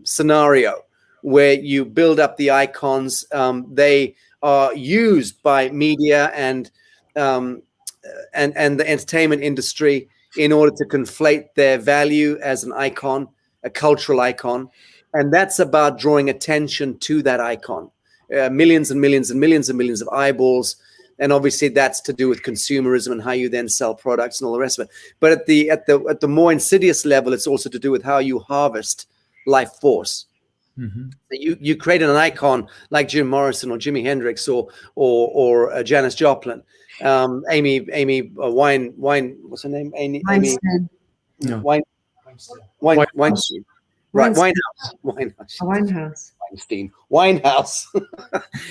[SPEAKER 1] scenario where you build up the icons. They are used by media and the entertainment industry in order to conflate their value as an icon, a cultural icon. And that's about drawing attention to that icon. Millions and millions and millions and millions of eyeballs. And obviously that's to do with consumerism and how you then sell products and all the rest of it. But at the more insidious level, it's also to do with how you harvest life force. Mm-hmm. You create an icon like Jim Morrison or Jimi Hendrix or Janis Joplin, Amy Wine, what's her name?
[SPEAKER 2] Weinstein.
[SPEAKER 1] Weinstein. Right, Winehouse.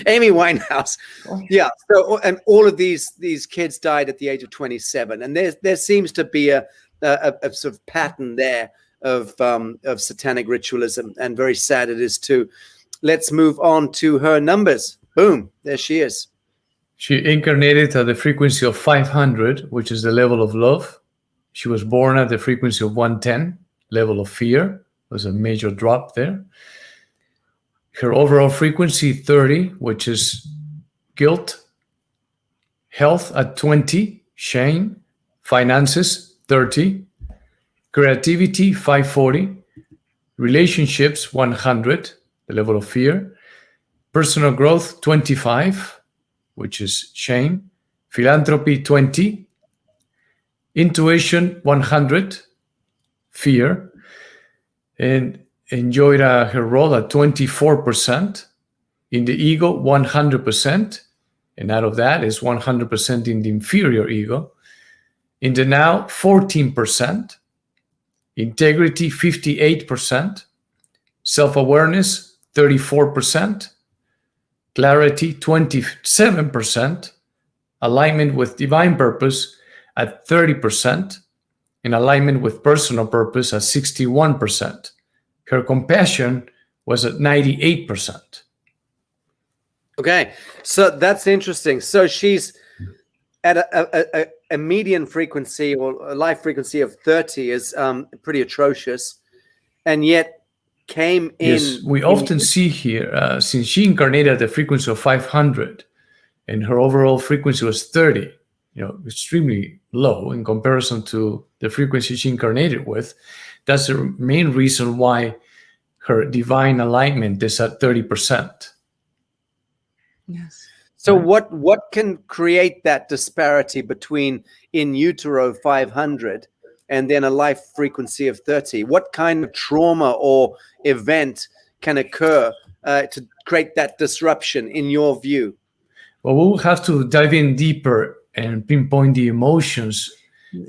[SPEAKER 1] Amy Winehouse. Yeah. So, and all of these kids died at the age of 27, and there seems to be a sort of pattern there of satanic ritualism, and very sad it is too. Let's move on to her numbers. Boom, there she is.
[SPEAKER 3] She incarnated at the frequency of 500, which is the level of love. She was born at the frequency of 110, level of fear. Was a major drop there. Her overall frequency 30, which is guilt. Health at 20, shame. Finances 30. Creativity 540. Relationships 100, the level of fear. Personal growth 25, which is shame. Philanthropy 20. Intuition 100, fear. And enjoyed her role at 24%. In the ego, 100%. And out of that is 100% in the inferior ego. In the now, 14%. Integrity, 58%. Self-awareness, 34%. Clarity, 27%. Alignment with divine purpose at 30%. In alignment with personal purpose at 61%. Her compassion was at 98%.
[SPEAKER 1] Okay, so that's interesting. So she's at a median frequency or a life frequency of 30 is pretty atrocious, and yet came in.
[SPEAKER 3] Yes, we often see here, since she incarnated at the frequency of 500, and her overall frequency was 30. Extremely low in comparison to the frequency she incarnated with. That's the main reason why her divine alignment is at 30%.
[SPEAKER 2] Yes.
[SPEAKER 1] So what can create that disparity between in utero 500 and then a life frequency of 30? What kind of trauma or event can occur to create that disruption in your view?
[SPEAKER 3] Well, we'll have to dive in deeper and pinpoint the emotions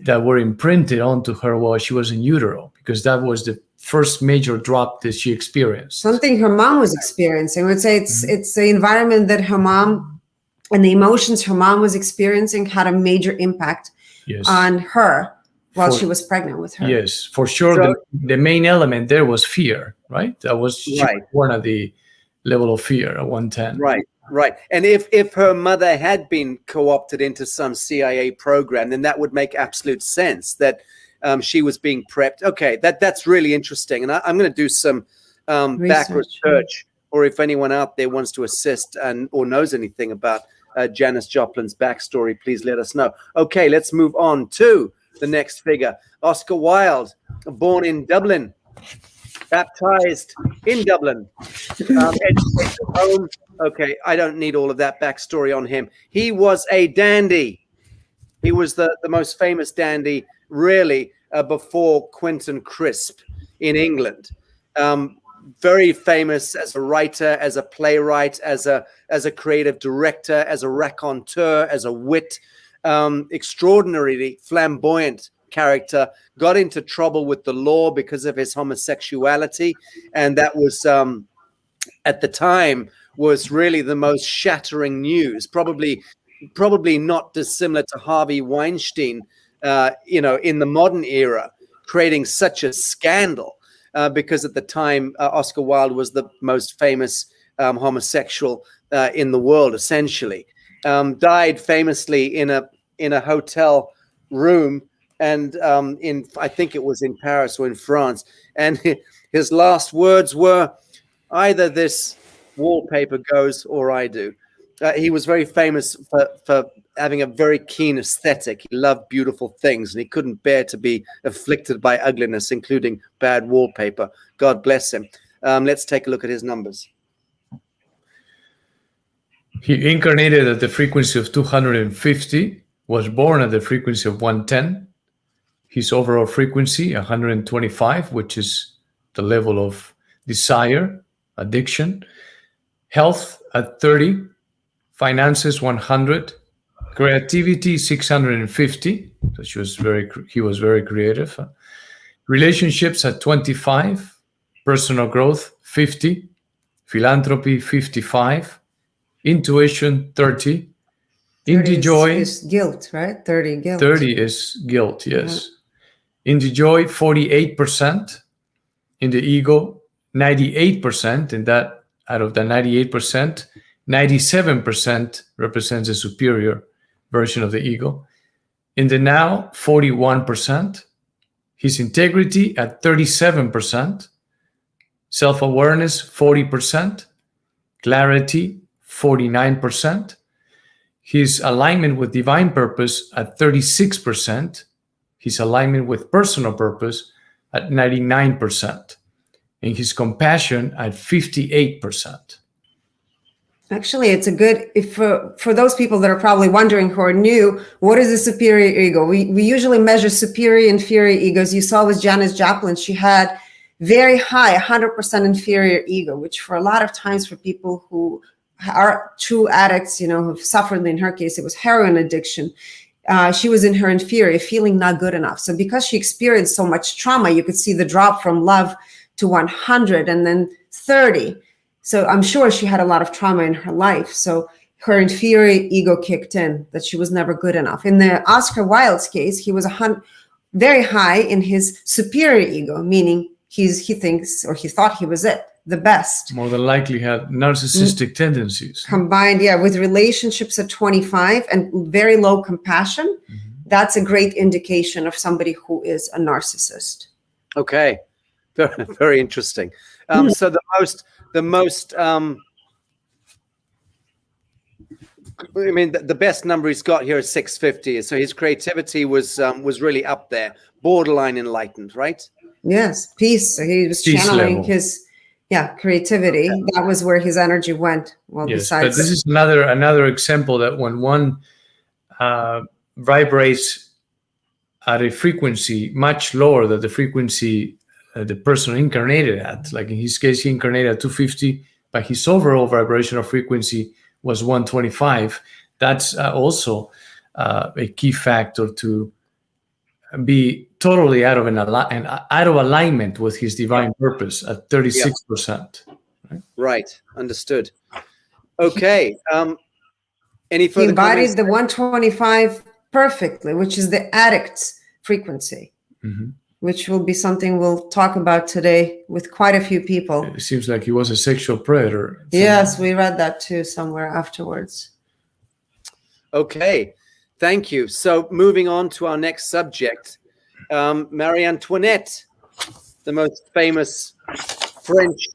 [SPEAKER 3] that were imprinted onto her while she was in utero, because that was the first major drop that she experienced.
[SPEAKER 2] Something her mom was experiencing. I would say it's the environment that her mom and the emotions her mom was experiencing had a major impact on her while she was pregnant with her.
[SPEAKER 3] Yes, for sure. So, the main element there was fear, right? That was one of the level of fear at 110.
[SPEAKER 1] Right. And if her mother had been co-opted into some CIA program, then that would make absolute sense that she was being prepped. Okay, that's really interesting. And I'm going to do some back research, or if anyone out there wants to assist or knows anything about Janis Joplin's backstory, please let us know. Okay, let's move on to the next figure. Oscar Wilde, born in Dublin, baptized in Dublin, educated at home. Okay, I don't need all of that backstory on him. He was a dandy. He was the most famous dandy, really, before Quentin Crisp in England. Very famous as a writer, as a playwright, as a creative director, as a raconteur, as a wit. Extraordinarily flamboyant character, got into trouble with the law because of his homosexuality, and that was at the time was really the most shattering news, probably not dissimilar to Harvey Weinstein, in the modern era, creating such a scandal because at the time Oscar Wilde was the most famous homosexual in the world, essentially. Died famously in a hotel room, and I think it was in Paris or in France. And his last words were, "Either this wallpaper goes or I do." He was very famous for having a very keen aesthetic. He loved beautiful things, and he couldn't bear to be afflicted by ugliness, including bad wallpaper. God bless him. Let's take a look at his numbers.
[SPEAKER 3] He incarnated at the frequency of 250, was born at the frequency of 110. His overall frequency, 125, which is the level of desire, addiction. Health at 30. Finances 100. Creativity 650. So he was very creative. Relationships at 25. Personal growth 50. Philanthropy 55. Intuition 30. Indie joy
[SPEAKER 2] is guilt, right? 30 guilt.
[SPEAKER 3] 30 is guilt, yes. Indie joy 48%. In the ego 98%. And that out of the 98%, 97% represents a superior version of the ego. In the now 41%. His integrity at 37%. Self-awareness 40%. Clarity 49%. His alignment with divine purpose at 36%. His alignment with personal purpose at 99%. And his compassion at 58%.
[SPEAKER 2] Actually, it's a good, for those people that are probably wondering who are new, what is a superior ego? We usually measure superior, inferior egos. You saw with Janis Joplin, she had very high, 100% inferior ego, which for a lot of times for people who are true addicts, who've suffered, in her case, it was heroin addiction. She was in her inferior, feeling not good enough. So because she experienced so much trauma, you could see the drop from love to 100 and then 30. So I'm sure she had a lot of trauma in her life. So her inferior ego kicked in, that she was never good enough. In the Oscar Wilde's case, he was very high in his superior ego, meaning he thinks, or he thought he was it, the best.
[SPEAKER 3] More than likely had narcissistic tendencies.
[SPEAKER 2] Combined, with relationships at 25 and very low compassion, that's a great indication of somebody who is a narcissist.
[SPEAKER 1] Okay, very, very interesting. So the most the best number he's got here is 650. So his creativity was really up there, borderline enlightened, right?
[SPEAKER 2] Yes, peace. So he was channeling level. His creativity. Okay. That was where his energy went. Well,
[SPEAKER 3] yes, besides, but this is another example that when one vibrates at a frequency much lower than the frequency the person incarnated at, like in his case, he incarnated at 250, but his overall vibrational frequency was 125. That's also a key factor to be totally out of alignment with his divine purpose at 36%.
[SPEAKER 1] Right. Understood. Okay. Any further?
[SPEAKER 2] He embodied the 125 perfectly, which is the addict's frequency. Which will be something we'll talk about today with quite a few people.
[SPEAKER 3] It seems like he was a sexual predator.
[SPEAKER 2] Yes, we read that too somewhere afterwards.
[SPEAKER 1] Okay, thank you. So moving on to our next subject, Marie Antoinette, the most famous French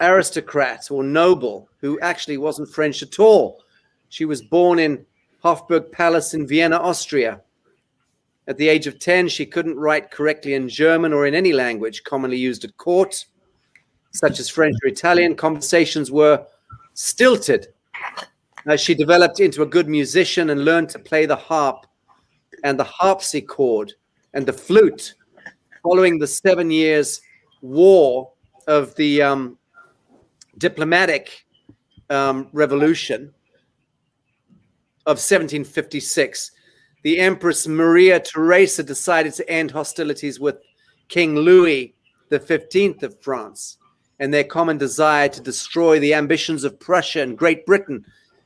[SPEAKER 1] aristocrat or noble who actually wasn't French at all. She was born in Hofburg Palace in Vienna, Austria. At the age of 10, she couldn't write correctly in German or in any language commonly used at court, such as French or Italian. Conversations were stilted. She developed into a good musician and learned to play the harp and the harpsichord and the flute following the 7 years war of the diplomatic revolution of 1756. The Empress Maria Theresa decided to end hostilities with King Louis XV of France, and their common desire to destroy the ambitions of Prussia and Great Britain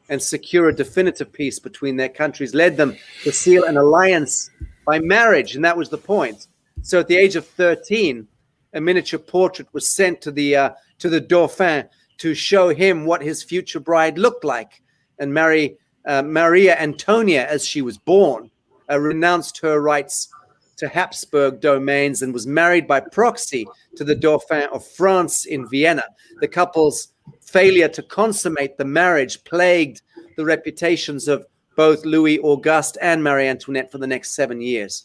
[SPEAKER 1] and secure a definitive peace between their countries led them to seal an alliance by marriage, and that was the point. So at the age of 13, a miniature portrait was sent to the Dauphin to show him what his future bride looked like, and Maria Antonia, as she was born, renounced her rights to Habsburg domains and was married by proxy to the Dauphin of France in Vienna. The couple's failure to consummate the marriage plagued the reputations of both Louis Auguste and Marie Antoinette for the next 7 years.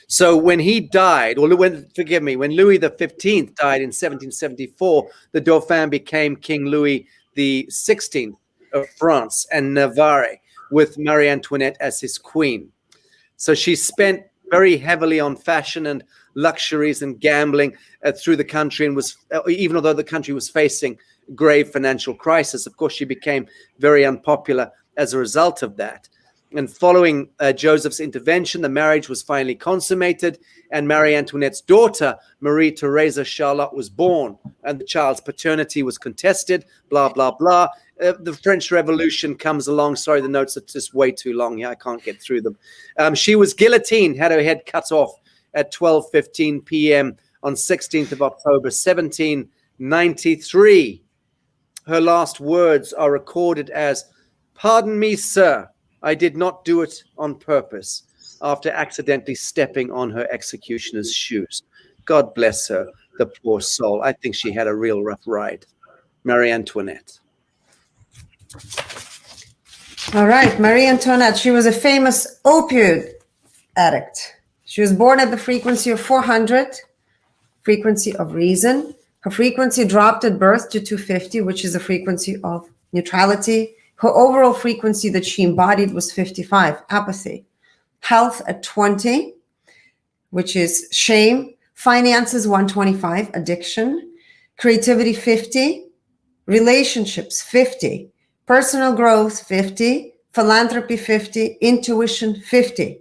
[SPEAKER 1] So when he died, or when Louis XV died in 1774, the Dauphin became King Louis XVI of France and Navarre, with Marie Antoinette as his queen. So she spent very heavily on fashion and luxuries and gambling through the country, and was, even although the country was facing grave financial crisis, of course, she became very unpopular as a result of that. And following Joseph's intervention, the marriage was finally consummated, and Marie Antoinette's daughter, Marie Theresa Charlotte, was born, and the child's paternity was contested, blah, blah, blah. The French Revolution comes along. Sorry, the notes are just way too long. Yeah, I can't get through them. She was guillotined, had her head cut off at 12:15 p.m. on 16th of October, 1793. Her last words are recorded as, "Pardon me, sir, I did not do it on purpose," after accidentally stepping on her executioner's shoes. God bless her, the poor soul. I think she had a real rough ride. Marie Antoinette.
[SPEAKER 2] All right, Marie Antoinette, she was a famous opioid addict. She was born at the frequency of 400, frequency of reason. Her frequency dropped at birth to 250, which is the frequency of neutrality. Her overall frequency that she embodied was 55, apathy. Health at 20, which is shame. Finances, 125, addiction. Creativity, 50. Relationships, 50. Personal growth, 50. Philanthropy, 50. Intuition, 50.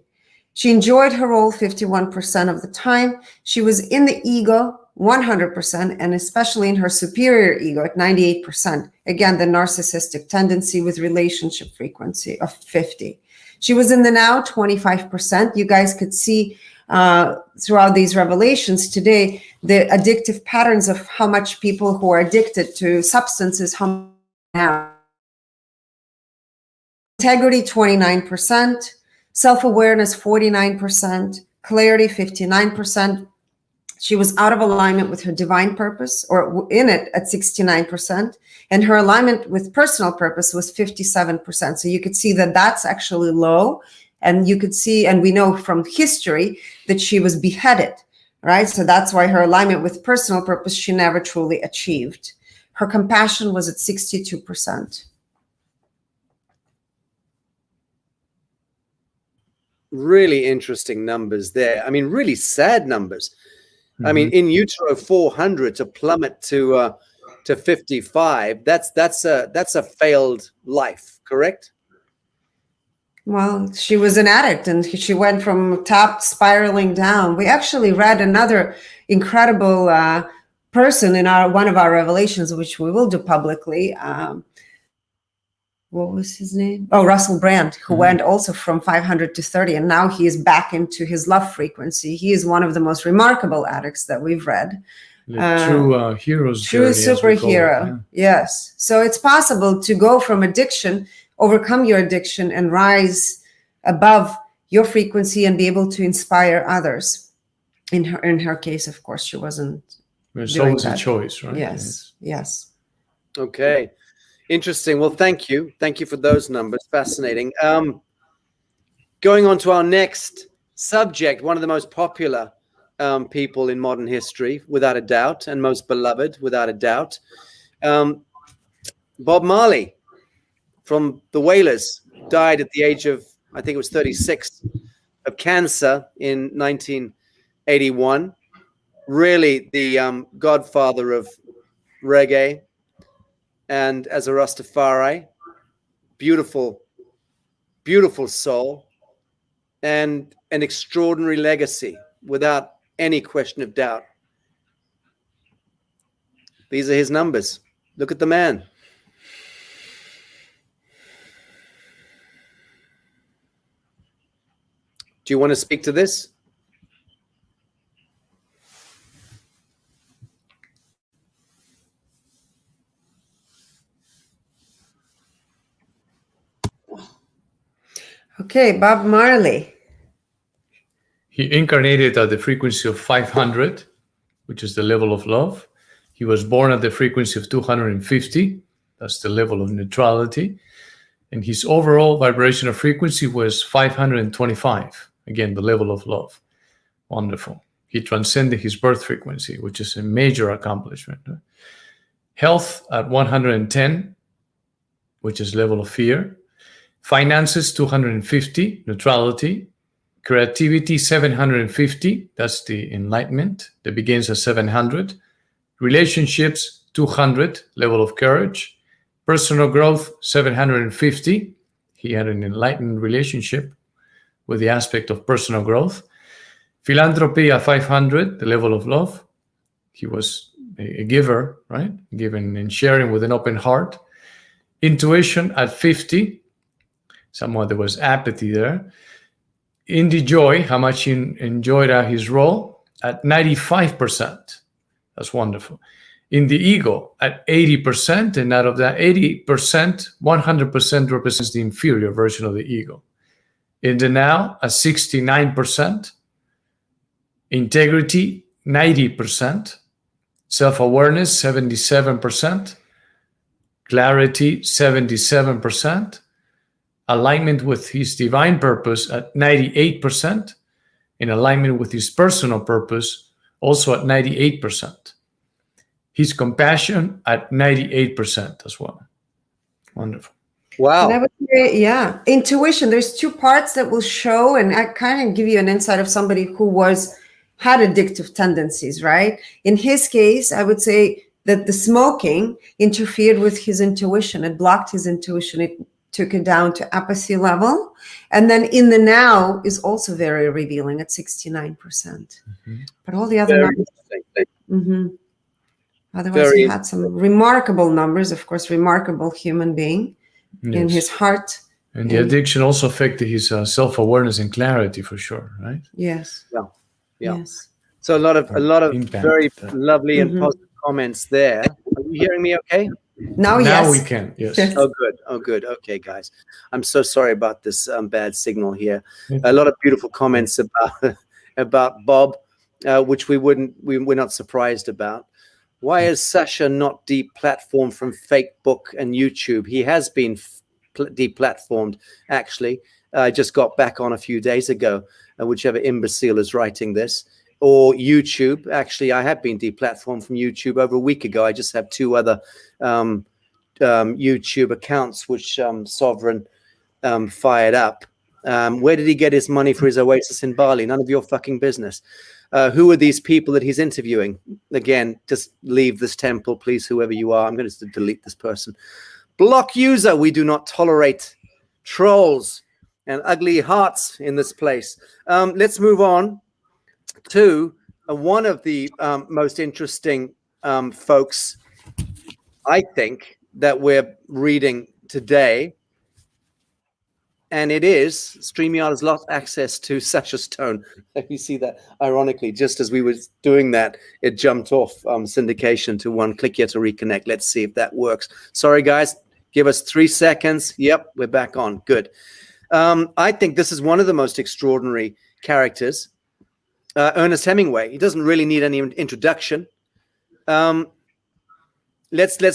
[SPEAKER 2] She enjoyed her role 51% of the time. She was in the ego 100%, and especially in her superior ego at 98%. Again, the narcissistic tendency with relationship frequency of 50. She was in the now 25%. You guys could see throughout these revelations today, the addictive patterns of how much people who are addicted to substances, how now. Integrity, 29%. Self-awareness, 49%. Clarity, 59%. She was out of alignment with her divine purpose, or in it at 69%, and her alignment with personal purpose was 57%. So you could see that that's actually low, and you could see, and we know from history that she was beheaded, right? So that's why her alignment with personal purpose, she never truly achieved. Her compassion was at 62%.
[SPEAKER 1] Really interesting numbers there. I mean, really sad numbers. I mean, in utero 400 to plummet to 55. That's a failed life, correct?
[SPEAKER 2] Well, she was an addict, and she went from top spiraling down. We actually read another incredible person in one of our revelations, which we will do publicly. What was his name? Oh, Russell Brand, who went also from 500 to 30, and now he is back into his love frequency. He is one of the most remarkable addicts that we've read.
[SPEAKER 3] True hero's
[SPEAKER 2] true
[SPEAKER 3] journey,
[SPEAKER 2] superhero. Yes. So it's possible to go from addiction, overcome your addiction, and rise above your frequency and be able to inspire others. In her case, of course, she wasn't
[SPEAKER 3] There's
[SPEAKER 2] doing
[SPEAKER 3] always a
[SPEAKER 2] that.
[SPEAKER 3] choice, right?
[SPEAKER 2] Yes.
[SPEAKER 1] Okay. Interesting. Well, thank you. Thank you for those numbers. Fascinating. Going on to our next subject, one of the most popular people in modern history, without a doubt, and most beloved, without a doubt. Bob Marley from the Wailers died at the age of, I think it was 36, of cancer in 1981. Really the godfather of reggae, and as a Rastafari, beautiful soul, and an extraordinary legacy, without any question of doubt. These are his numbers. Look at the man. Do you want to speak to this?
[SPEAKER 2] Okay, Bob Marley.
[SPEAKER 3] He incarnated at the frequency of 500, which is the level of love. He was born at the frequency of 250. That's the level of neutrality. And his overall vibrational frequency was 525. Again, the level of love. Wonderful. He transcended his birth frequency, which is a major accomplishment. Health at 110, which is level of fear. Finances, 250, neutrality. Creativity, 750, that's the enlightenment that begins at 700. Relationships, 200, level of courage. Personal growth, 750. He had an enlightened relationship with the aspect of personal growth. Philanthropy at 500, the level of love. He was a giver, right? Giving and sharing with an open heart. Intuition at 50. Somewhat there was apathy there. In the joy, how much he enjoyed his role, at 95%. That's wonderful. In the ego, at 80%, and out of that 80%, 100% represents the inferior version of the ego. In the now, at 69%. Integrity, 90%. Self-awareness, 77%. Clarity, 77%. Alignment with his divine purpose at 98%, in alignment with his personal purpose also at 98%. His compassion at 98% as well. Wonderful.
[SPEAKER 1] Wow.
[SPEAKER 2] And I would say, yeah, intuition. There's two parts that will show, and I kind of give you an insight of somebody who had addictive tendencies, right? In his case, I would say that the smoking interfered with his intuition. It blocked his intuition. It took it down to apathy level. And then in the now is also very revealing at 69%. Mm-hmm. But all the other numbers. Mm-hmm. Otherwise, he had some remarkable numbers, of course, remarkable human being in his heart.
[SPEAKER 3] And the addiction also affected his self-awareness and clarity for sure, right?
[SPEAKER 2] Yes.
[SPEAKER 1] Yeah.
[SPEAKER 2] Yes.
[SPEAKER 1] So a lot of very lovely and positive comments there. Are you hearing me okay?
[SPEAKER 2] Now yes.
[SPEAKER 3] We can, yes.
[SPEAKER 1] Oh, good. Okay, guys. I'm so sorry about this bad signal here. A lot of beautiful comments about Bob, which we're not surprised about. Why is Sasha not deplatformed from Facebook and YouTube? He has been deplatformed, actually. I just got back on a few days ago, whichever imbecile is writing this. Or YouTube. Actually, I have been deplatformed from YouTube over a week ago. I just have two other YouTube accounts which Sovereign fired up. Where did he get his money for his oasis in Bali? None of your fucking business. Who are these people that he's interviewing? Again, just leave this temple, please, whoever you are. I'm going to delete this person. Block user. We do not tolerate trolls and ugly hearts in this place. Let's move on to one of the most interesting folks, I think, that we're reading today. And it is, StreamYard has lost access to Sasha Stone. You see that, ironically, just as we were doing that, it jumped off syndication to one. Click here to reconnect. Let's see if that works. Sorry, guys. Give us 3 seconds. Yep, we're back on. Good. I think this is one of the most extraordinary characters. Ernest Hemingway. He doesn't really need any introduction. Let's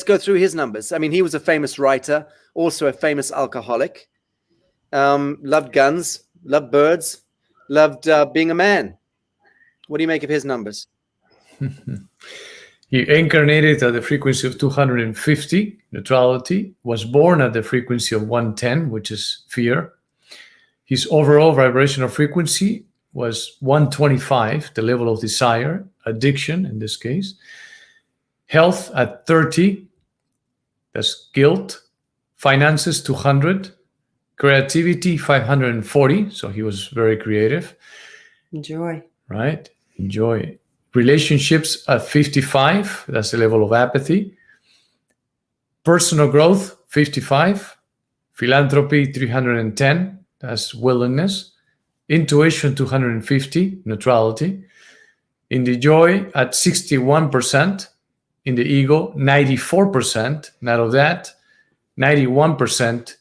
[SPEAKER 1] go through his numbers. I mean, he was a famous writer, also a famous alcoholic. Loved guns, loved birds, loved being a man. What do you make of his numbers?
[SPEAKER 3] He incarnated at the frequency of 250, neutrality, was born at the frequency of 110, which is fear. His overall vibrational frequency was 125, the level of desire, addiction in this case. Health at 30, that's guilt. Finances 200, creativity 540, so he was very creative.
[SPEAKER 2] Enjoy.
[SPEAKER 3] Right? Enjoy. Relationships at 55, that's the level of apathy. Personal growth 55, philanthropy 310, that's willingness. Intuition 250, neutrality. In the joy at 61%. In the ego 94%. And out of that, 91%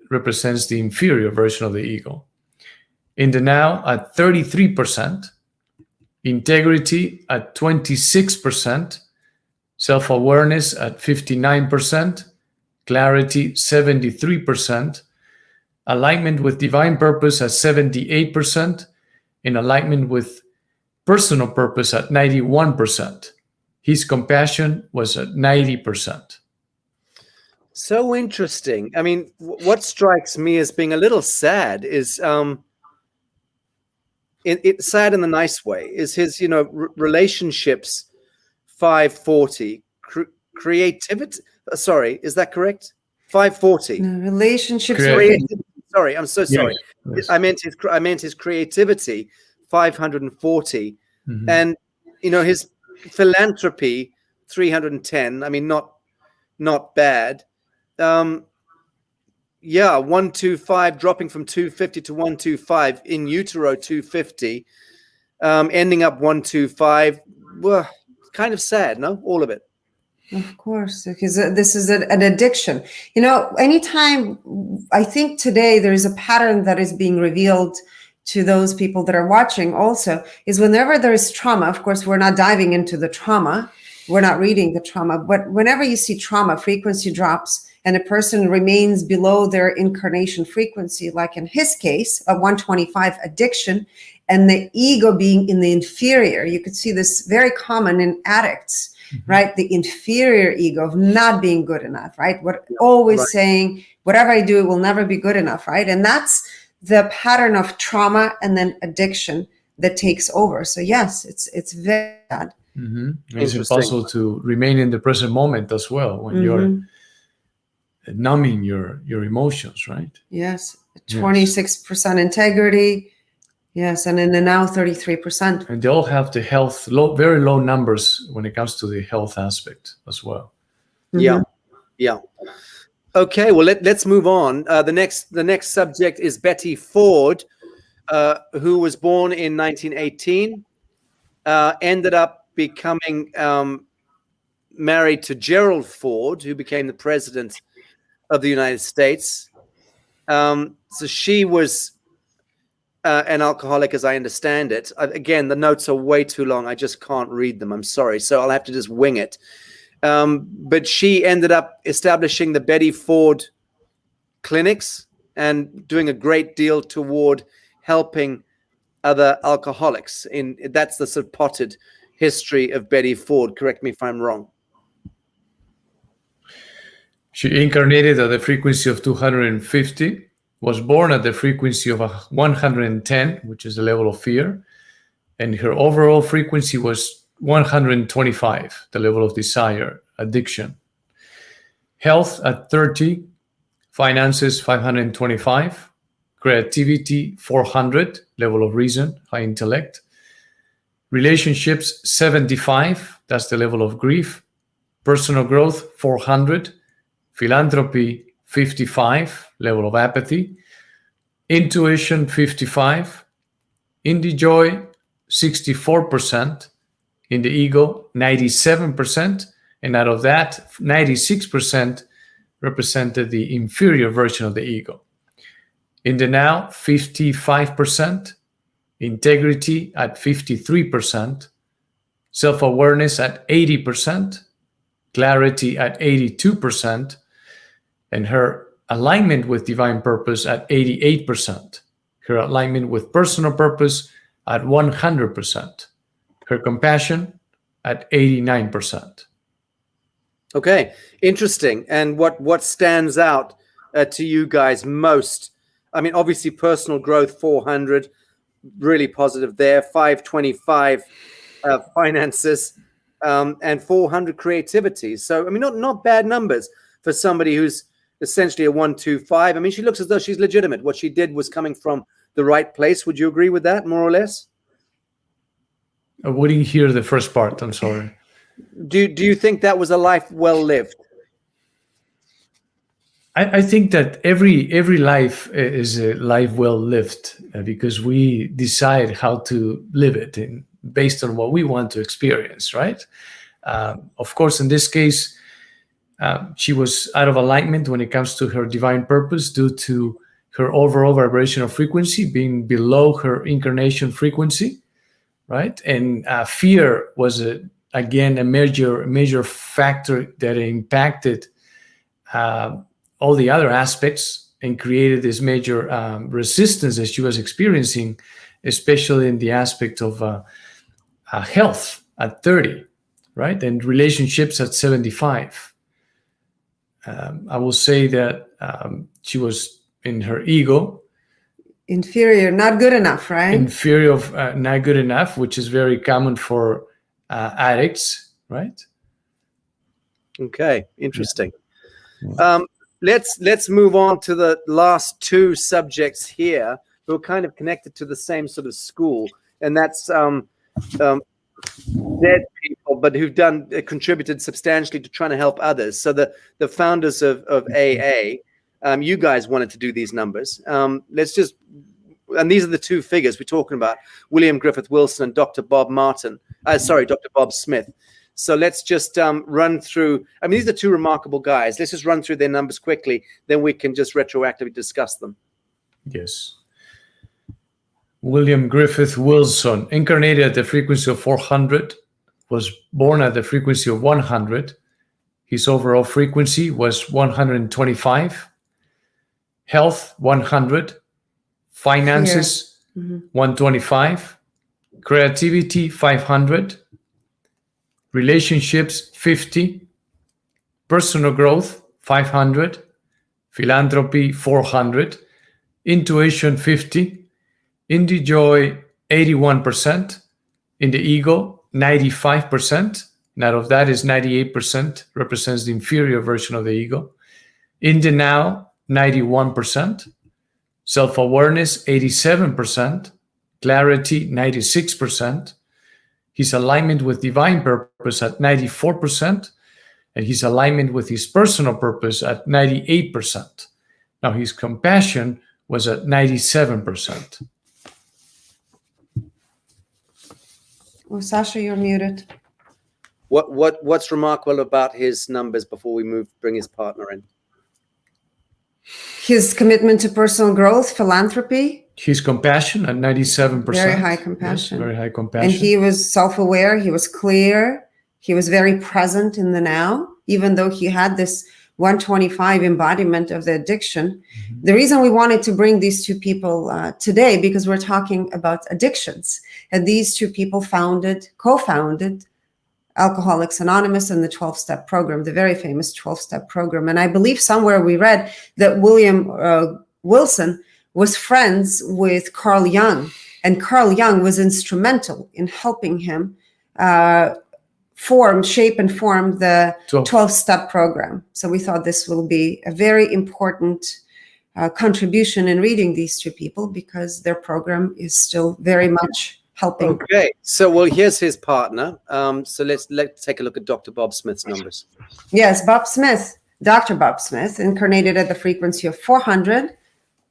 [SPEAKER 3] represents the inferior version of the ego. In the now at 33%. Integrity at 26%. Self-awareness at 59%. Clarity 73%. Alignment with divine purpose at 78%, in alignment with personal purpose at 91%. His compassion was at 90%.
[SPEAKER 1] So interesting. I mean, what strikes me as being a little sad is, it's sad in the nice way, is his, relationships 540, creativity. Sorry, is that correct? 540.
[SPEAKER 2] Relationships.
[SPEAKER 1] Sorry, I'm so sorry.
[SPEAKER 3] Yes.
[SPEAKER 1] I meant his creativity, 540, and his philanthropy, 310. I mean, not bad. 125, dropping from 250 to 125, in utero 250, ending up 125. Well, kind of sad, no? All of it.
[SPEAKER 2] Of course, because this is an addiction. Anytime, I think today there's a pattern that is being revealed to those people that are watching also, is whenever there's trauma, of course, we're not diving into the trauma, we're not reading the trauma, but whenever you see trauma, frequency drops, and a person remains below their incarnation frequency, like in his case, a 125 addiction, and the ego being in the inferior, you could see this very common in addicts. Right? The inferior ego of not being good enough, right? Always saying, whatever I do, it will never be good enough, right? And that's the pattern of trauma and then addiction that takes over. So yes, it's very bad.
[SPEAKER 3] It's impossible to remain in the present moment as well when you're numbing your emotions, right?
[SPEAKER 2] Yes, 26% integrity. Yes, and in the now 33%.
[SPEAKER 3] And they all have the health, very low numbers when it comes to the health aspect as well.
[SPEAKER 1] Yeah. Okay, well let's move on. The next subject is Betty Ford, who was born in 1918, ended up becoming married to Gerald Ford, who became the president of the United States. So she was an alcoholic, as I understand it. Again, the notes are way too long. I just can't read them. I'm sorry. So I'll have to just wing it. But she ended up establishing the Betty Ford clinics and doing a great deal toward helping other alcoholics. That's the sort of potted history of Betty Ford. Correct me if I'm wrong.
[SPEAKER 3] She incarnated at the frequency of 250. Was born at the frequency of 110, which is the level of fear, and her overall frequency was 125, the level of desire, addiction. Health at 30, finances 525, creativity 400, level of reason, high intellect. Relationships 75, that's the level of grief. Personal growth 400, philanthropy 55, level of apathy. Intuition 55. In the joy 64%. In the ego 97%. And out of that, 96% represented the inferior version of the ego. In the now 55%. Integrity at 53%. self-awareness at 80%, clarity at 82%, and her alignment with divine purpose at 88%, her alignment with personal purpose at 100%, her compassion at 89%.
[SPEAKER 1] Okay, interesting. And what stands out to you guys most? I mean, obviously, personal growth 400, really positive there. 525 finances, and 400 creativity. So, I mean, not bad numbers for somebody who's essentially a 125. I mean, she looks as though she's legitimate. What she did was coming from the right place. Would you agree with that, more or less?
[SPEAKER 3] I wouldn't hear the first part. I'm sorry.
[SPEAKER 1] Do you think that was a life well lived?
[SPEAKER 3] I think that every life is a life well lived because we decide how to live it based on what we want to experience, right? Of course, in this case, she was out of alignment when it comes to her divine purpose due to her overall vibrational frequency being below her incarnation frequency, right? And fear was again a major factor that impacted all the other aspects and created this major resistance that she was experiencing, especially in the aspect of health at 30, right? And relationships at 75. I will say that she was in her ego.
[SPEAKER 2] Inferior, not good enough, right?
[SPEAKER 3] Inferior of not good enough, which is very common for addicts, right?
[SPEAKER 1] Okay, interesting. Let's move on to the last two subjects here who are kind of connected to the same sort of school, and that's dead people, but who've contributed substantially to trying to help others. So the founders of AA, you guys wanted to do these numbers. And these are the two figures we're talking about: William Griffith Wilson and Dr. Bob Smith. So let's just run through. I mean, these are two remarkable guys. Let's just run through their numbers quickly. Then we can just retroactively discuss them.
[SPEAKER 3] Yes. William Griffith Wilson, incarnated at the frequency of 400, was born at the frequency of 100. His overall frequency was 125. Health, 100. Finances, 125. Creativity, 500. Relationships, 50. Personal growth, 500. Philanthropy, 400. Intuition, 50. In the joy, 81%. In the ego, 95%. And out of that is 98% represents the inferior version of the ego. In the now, 91%. Self-awareness, 87%. Clarity, 96%. His alignment with divine purpose at 94%. And his alignment with his personal purpose at 98%. Now, his compassion was at 97%.
[SPEAKER 2] Oh, Sasha, you're muted.
[SPEAKER 1] What's remarkable about his numbers before we bring his partner in?
[SPEAKER 2] His commitment to personal growth, philanthropy.
[SPEAKER 3] His compassion at 97%.
[SPEAKER 2] Very high compassion.
[SPEAKER 3] Yes, very high compassion.
[SPEAKER 2] And he was self-aware. He was clear. He was very present in the now, even though he had this 125 embodiment of the addiction. The reason we wanted to bring these two people today, because we're talking about addictions. And these two people co-founded Alcoholics Anonymous and the 12-step program, the very famous 12-step program. And I believe somewhere we read that William Wilson was friends with Carl Jung, and Carl Jung was instrumental in helping him shape and form the 12-step program. So we thought this will be a very important contribution in reading these two people, because their program is still very much helping.
[SPEAKER 1] Okay, so well, here's his partner. So let's take a look at Dr. Bob Smith's numbers.
[SPEAKER 2] Yes, Dr. Bob Smith, incarnated at the frequency of 400,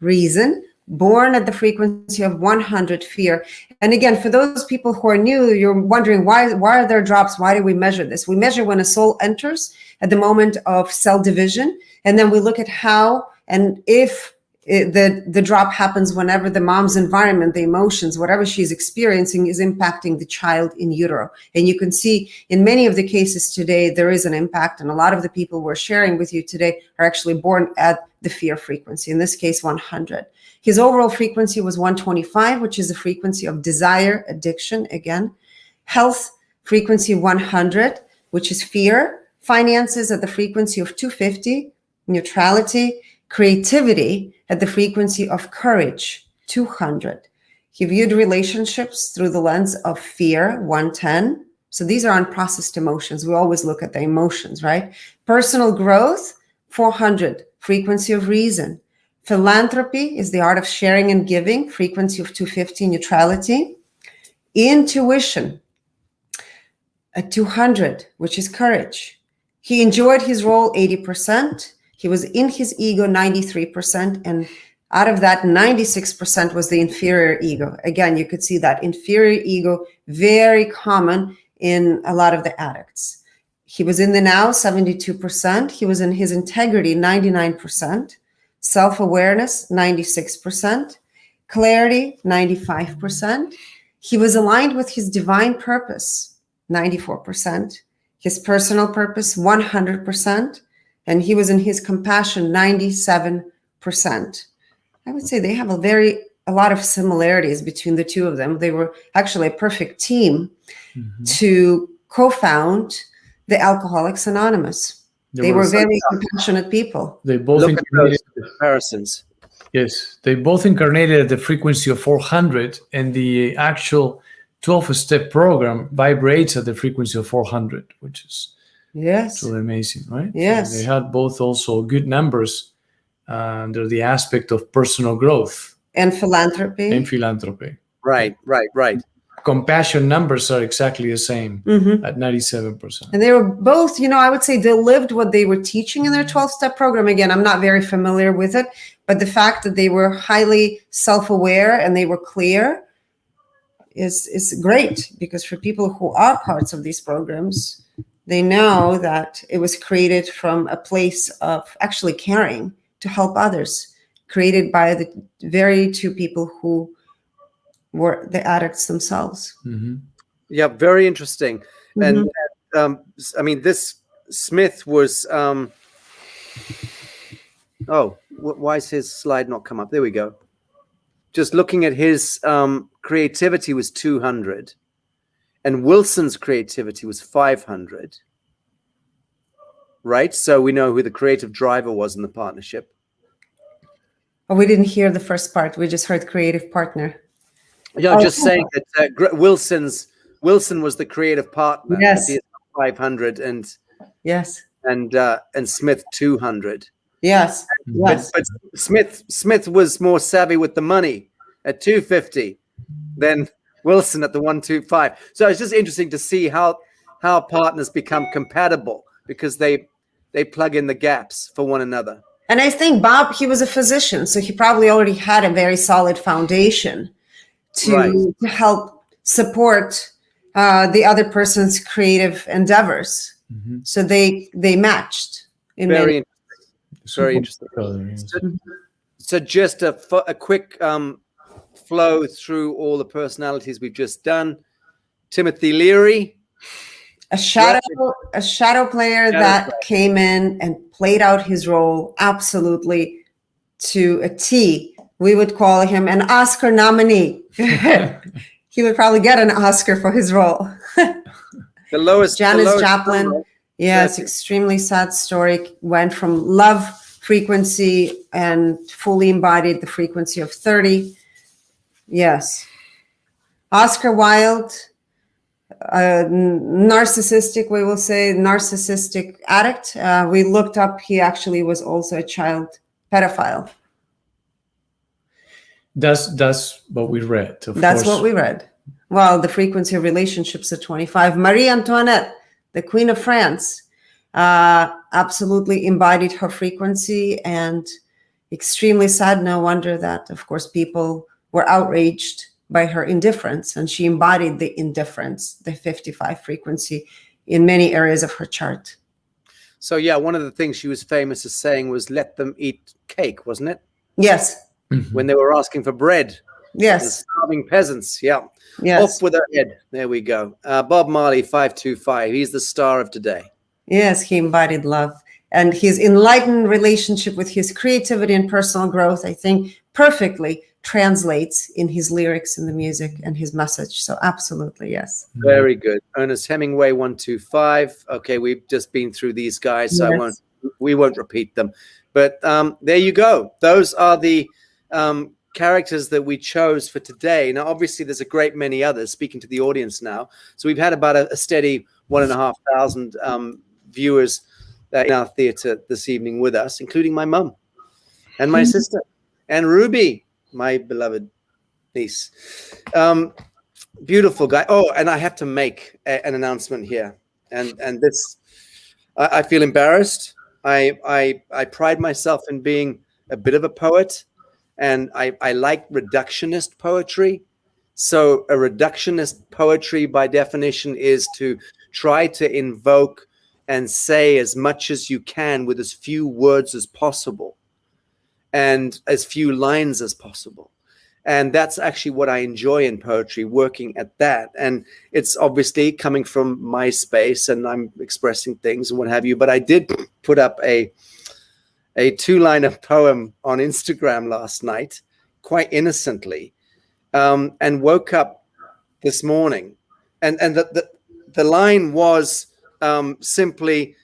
[SPEAKER 2] reason, born at the frequency of 100, fear. And again, for those people who are new, you're wondering why are there drops? Why do we measure this? We measure when a soul enters at the moment of cell division, and then we look at how and if the drop happens whenever the mom's environment, the emotions, whatever she's experiencing is impacting the child in utero. And you can see in many of the cases today, there is an impact. And a lot of the people we're sharing with you today are actually born at the fear frequency, in this case, 100. His overall frequency was 125, which is the frequency of desire, addiction, again. Health frequency 100, which is fear. Finances at the frequency of 250, neutrality. Creativity at the frequency of courage, 200. He viewed relationships through the lens of fear, 110. So these are unprocessed emotions. We always look at the emotions, right? Personal growth, 400, frequency of reason. Philanthropy is the art of sharing and giving, frequency of 250, neutrality. Intuition, at 200, which is courage. He enjoyed his role 80%. He was in his ego 93%, and out of that, 96% was the inferior ego. Again, you could see that inferior ego, very common in a lot of the addicts. He was in the now, 72%. He was in his integrity, 99%. Self-awareness, 96%. Clarity, 95%. He was aligned with his divine purpose, 94%. His personal purpose, 100%. And he was in his compassion, 97%. I would say they have a lot of similarities between the two of them. They were actually a perfect team to co-found the Alcoholics Anonymous. They were very compassionate people.
[SPEAKER 3] They both
[SPEAKER 1] Look at those comparisons.
[SPEAKER 3] Yes, they both incarnated at the frequency of 400, and the actual 12-step program vibrates at the frequency of 400, which is truly amazing, right?
[SPEAKER 2] Yes.
[SPEAKER 3] So they had both also good numbers under the aspect of personal growth.
[SPEAKER 2] And philanthropy.
[SPEAKER 3] Right. Compassion numbers are exactly the same at 97%.
[SPEAKER 2] And they were both, I would say they lived what they were teaching in their 12-step program. Again, I'm not very familiar with it, but the fact that they were highly self-aware and they were clear is great, because for people who are parts of these programs, they know that it was created from a place of actually caring to help others, created by the very two people who were the addicts themselves.
[SPEAKER 1] Yeah, very interesting. And I mean, this Smith was why is his slide not come up? There we go. Just looking at his creativity was 200, and Wilson's creativity was 500. Right? So we know who the creative driver was in the partnership.
[SPEAKER 2] Oh, we didn't hear the first part. We just heard creative partner.
[SPEAKER 1] Yeah, just saying that Wilson was the creative partner.
[SPEAKER 2] Yes.
[SPEAKER 1] 500 and Smith 200.
[SPEAKER 2] Yes.
[SPEAKER 1] But Smith was more savvy with the money at 250 than Wilson at the 125. So it's just interesting to see how partners become compatible, because they plug in the gaps for one another.
[SPEAKER 2] And I think Bob, he was a physician, so he probably already had a very solid foundation to help support the other person's creative endeavors. So they matched. Very
[SPEAKER 1] interesting. So just a quick flow through all the personalities we've just done. Timothy Leary.
[SPEAKER 2] A shadow player that came in and played out his role absolutely to a T. We would call him an Oscar nominee. He would probably get an Oscar for his role. Janis Joplin.
[SPEAKER 1] Number.
[SPEAKER 2] Yes, extremely sad story. Went from love frequency and fully embodied the frequency of 30. Yes. Oscar Wilde. Narcissistic, we will say, narcissistic addict. We looked up, he actually was also a child pedophile.
[SPEAKER 3] That's what we read.
[SPEAKER 2] That's what we read. Well, the frequency of relationships at 25. Marie Antoinette, the Queen of France, absolutely embodied her frequency, and extremely sad. No wonder that, of course, people were outraged by her indifference, and she embodied the indifference, the 55 frequency, in many areas of her chart.
[SPEAKER 1] So yeah, one of the things she was famous as saying was, "Let them eat cake," wasn't it?
[SPEAKER 2] Yes.
[SPEAKER 1] when they were asking for bread. The
[SPEAKER 2] Yes.
[SPEAKER 1] starving peasants. Yeah.
[SPEAKER 2] Yes.
[SPEAKER 1] Off with her head. There we go. Bob Marley, 525. He's the star of today.
[SPEAKER 2] Yes, he embodied love. And his enlightened relationship with his creativity and personal growth, I think, perfectly translates in his lyrics and the music and his message. So absolutely, yes.
[SPEAKER 1] Very good. Ernest Hemingway, 125. Okay, we've just been through these guys, so
[SPEAKER 2] Yes.
[SPEAKER 1] we won't repeat them. But there you go. Those are the characters that we chose for today. Now, obviously, there's a great many others. Speaking to the audience now, so we've had about a steady 1,500 viewers in our theater this evening with us, including my mum and my sister and Ruby, my beloved niece. Beautiful guy. Oh, and I have to make an announcement here, and this, I feel embarrassed. I pride myself in being a bit of a poet, and I like reductionist poetry. So a reductionist poetry, by definition, is to try to invoke and say as much as you can with as few words as possible and as few lines as possible. And that's actually what I enjoy in poetry, working at that. And it's obviously coming from my space, and I'm expressing things and what have you. But I did put up a 2-liner poem on Instagram last night, quite innocently, and woke up this morning. And the line was simply,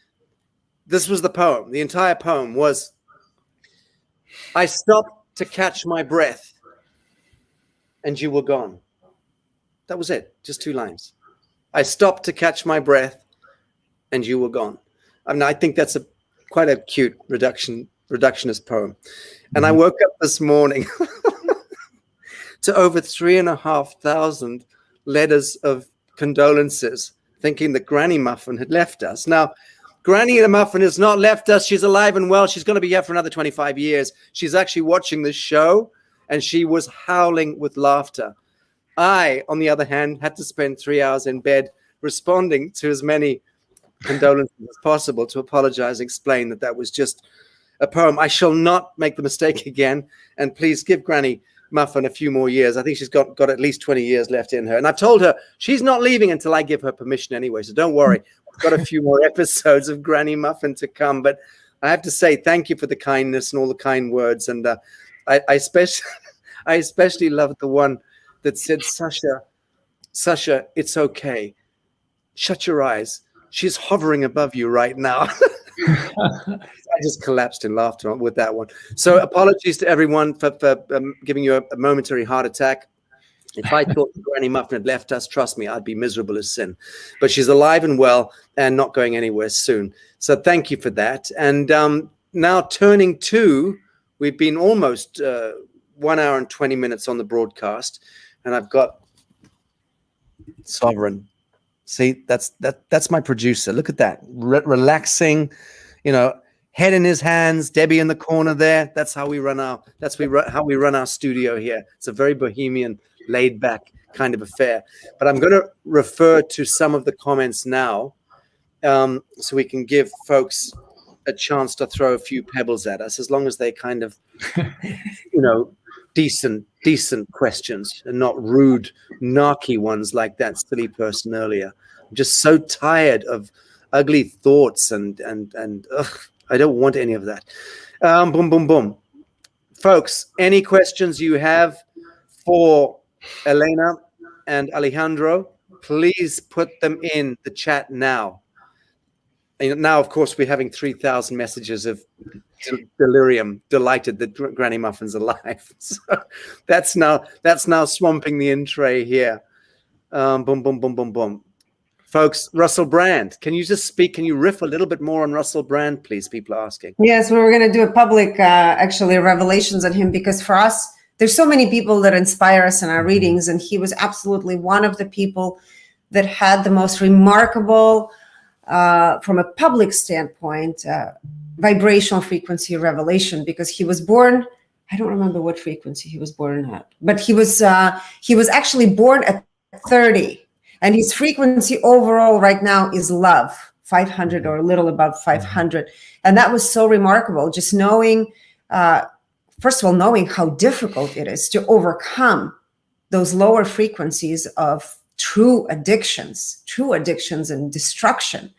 [SPEAKER 1] this was the poem. The entire poem was, I stopped to catch my breath, and you were gone. That was it. Just 2 lines. I stopped to catch my breath, and you were gone. I mean, I think that's quite a cute reductionist poem. And I woke up this morning to over 3,500 letters of condolences, thinking that Granny Muffin had left us. Now, Granny Muffin has not left us. She's alive and well. She's going to be here for another 25 years. She's actually watching this show, and she was howling with laughter. I, on the other hand, had to spend 3 hours in bed responding to as many condolences as possible to apologize and explain that was just a poem. I shall not make the mistake again. And please give Granny Muffin a few more years. I think she's got at least 20 years left in her. And I've told her she's not leaving until I give her permission anyway. So don't worry. I've got a few more episodes of Granny Muffin to come. But I have to say thank you for the kindness and all the kind words. And I especially loved the one that said, Sasha, it's okay. Shut your eyes. She's hovering above you right now. I just collapsed in laughter with that one. So apologies to everyone for giving you a momentary heart attack. If I thought Granny Muffin had left us, trust me, I'd be miserable as sin. But she's alive and well and not going anywhere soon. So thank you for that. And now turning to, we've been almost 1 hour and 20 minutes on the broadcast, and I've got Sovereign. See, that's my producer. Look at that, relaxing, head in his hands. Debbie in the corner there. That's how we run how we run our studio here. It's a very bohemian, laid back kind of affair. But I'm going to refer to some of the comments now, so we can give folks a chance to throw a few pebbles at us, as long as they kind of, decent questions and not rude, narky ones like that silly person earlier. I'm just so tired of ugly thoughts and I don't want any of that. Boom, boom, boom. Folks, any questions you have for Elena and Alejandro, please put them in the chat now. And now, of course, we're having 3,000 messages of delirium, delighted that Granny Muffin's alive. So that's now swamping the in tray here. Boom, boom, boom, boom, boom. Folks, Russell Brand, can you just speak? Can you riff a little bit more on Russell Brand, please? People are asking.
[SPEAKER 2] Yes, we were going to do a public, actually, revelations on him, because for us, there's so many people that inspire us in our readings, and he was absolutely one of the people that had the most remarkable, from a public standpoint, vibrational frequency revelation, because he was born, I don't remember what frequency he was born at, but he was actually born at 30, and his frequency overall right now is love, 500 or a little above 500. And that was so remarkable, just knowing first of all, knowing how difficult it is to overcome those lower frequencies of true addictions and destruction.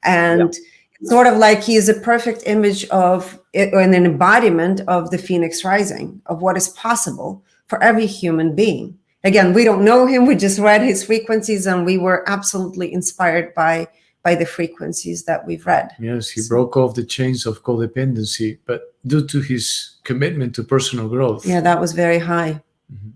[SPEAKER 2] And sort of like he is a perfect image of it, or an embodiment of the Phoenix Rising, of what is possible for every human being. Again, we don't know him. We just read his frequencies, and we were absolutely inspired by the frequencies that we've read.
[SPEAKER 3] Yes, he broke off the chains of codependency, but due to his commitment to personal growth.
[SPEAKER 2] Yeah, that was very high.
[SPEAKER 3] Mm-hmm.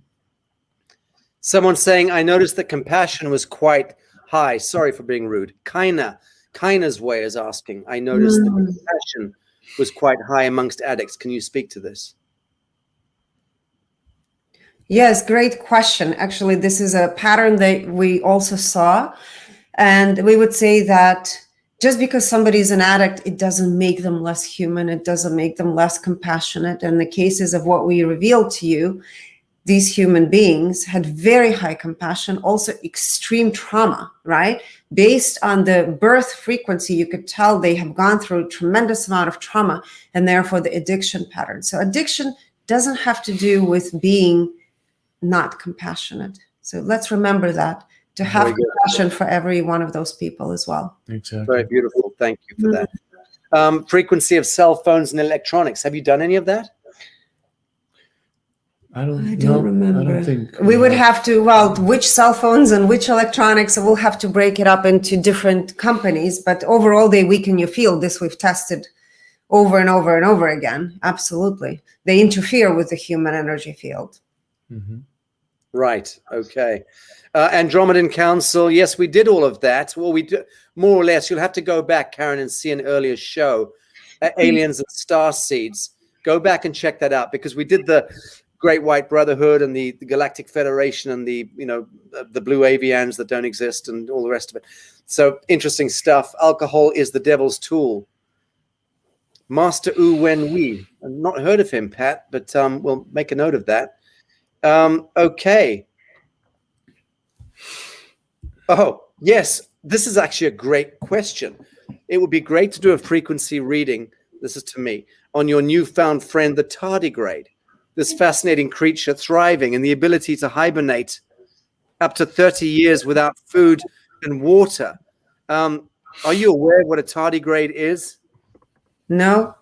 [SPEAKER 1] Someone saying, I noticed that compassion was quite high. Sorry for being rude. Kaina's way is asking, I noticed that compassion was quite high amongst addicts. Can you speak to this?
[SPEAKER 2] Yes, great question. Actually, this is a pattern that we also saw. And we would say that just because somebody is an addict, it doesn't make them less human. It doesn't make them less compassionate. And the cases of what we revealed to you, these human beings had very high compassion, also extreme trauma, right? Based on the birth frequency, you could tell they have gone through a tremendous amount of trauma, and therefore the addiction pattern. So addiction doesn't have to do with being not compassionate. So let's remember that, to have compassion for every one of those people as well.
[SPEAKER 3] Exactly.
[SPEAKER 1] Very beautiful. Thank you for that. Frequency of cell phones and electronics. Have you done any of that?
[SPEAKER 3] I don't
[SPEAKER 2] remember.
[SPEAKER 3] I don't think
[SPEAKER 2] we would have to, well, which cell phones and which electronics, we'll have to break it up into different companies, but overall they weaken your field. This we've tested over and over and over again. Absolutely. They interfere with the human energy field.
[SPEAKER 3] Mm-hmm.
[SPEAKER 1] Right. Okay. Andromedan Council. Yes, we did all of that. Well, we do more or less. You'll have to go back, Karen, and see an earlier show, Aliens and Star Seeds. Go back and check that out, because we did the Great White Brotherhood and the Galactic Federation and the blue avians that don't exist and all the rest of it. So interesting stuff. Alcohol is the devil's tool. Master U Wen Wei. I've not heard of him, Pat, but we'll make a note of that. Okay. Oh, yes. This is actually a great question. It would be great to do a frequency reading. This is to me on your newfound friend, the tardigrade. This fascinating creature thriving in the ability to hibernate up to 30 years without food and water. Are you aware of what a tardigrade is?
[SPEAKER 2] No.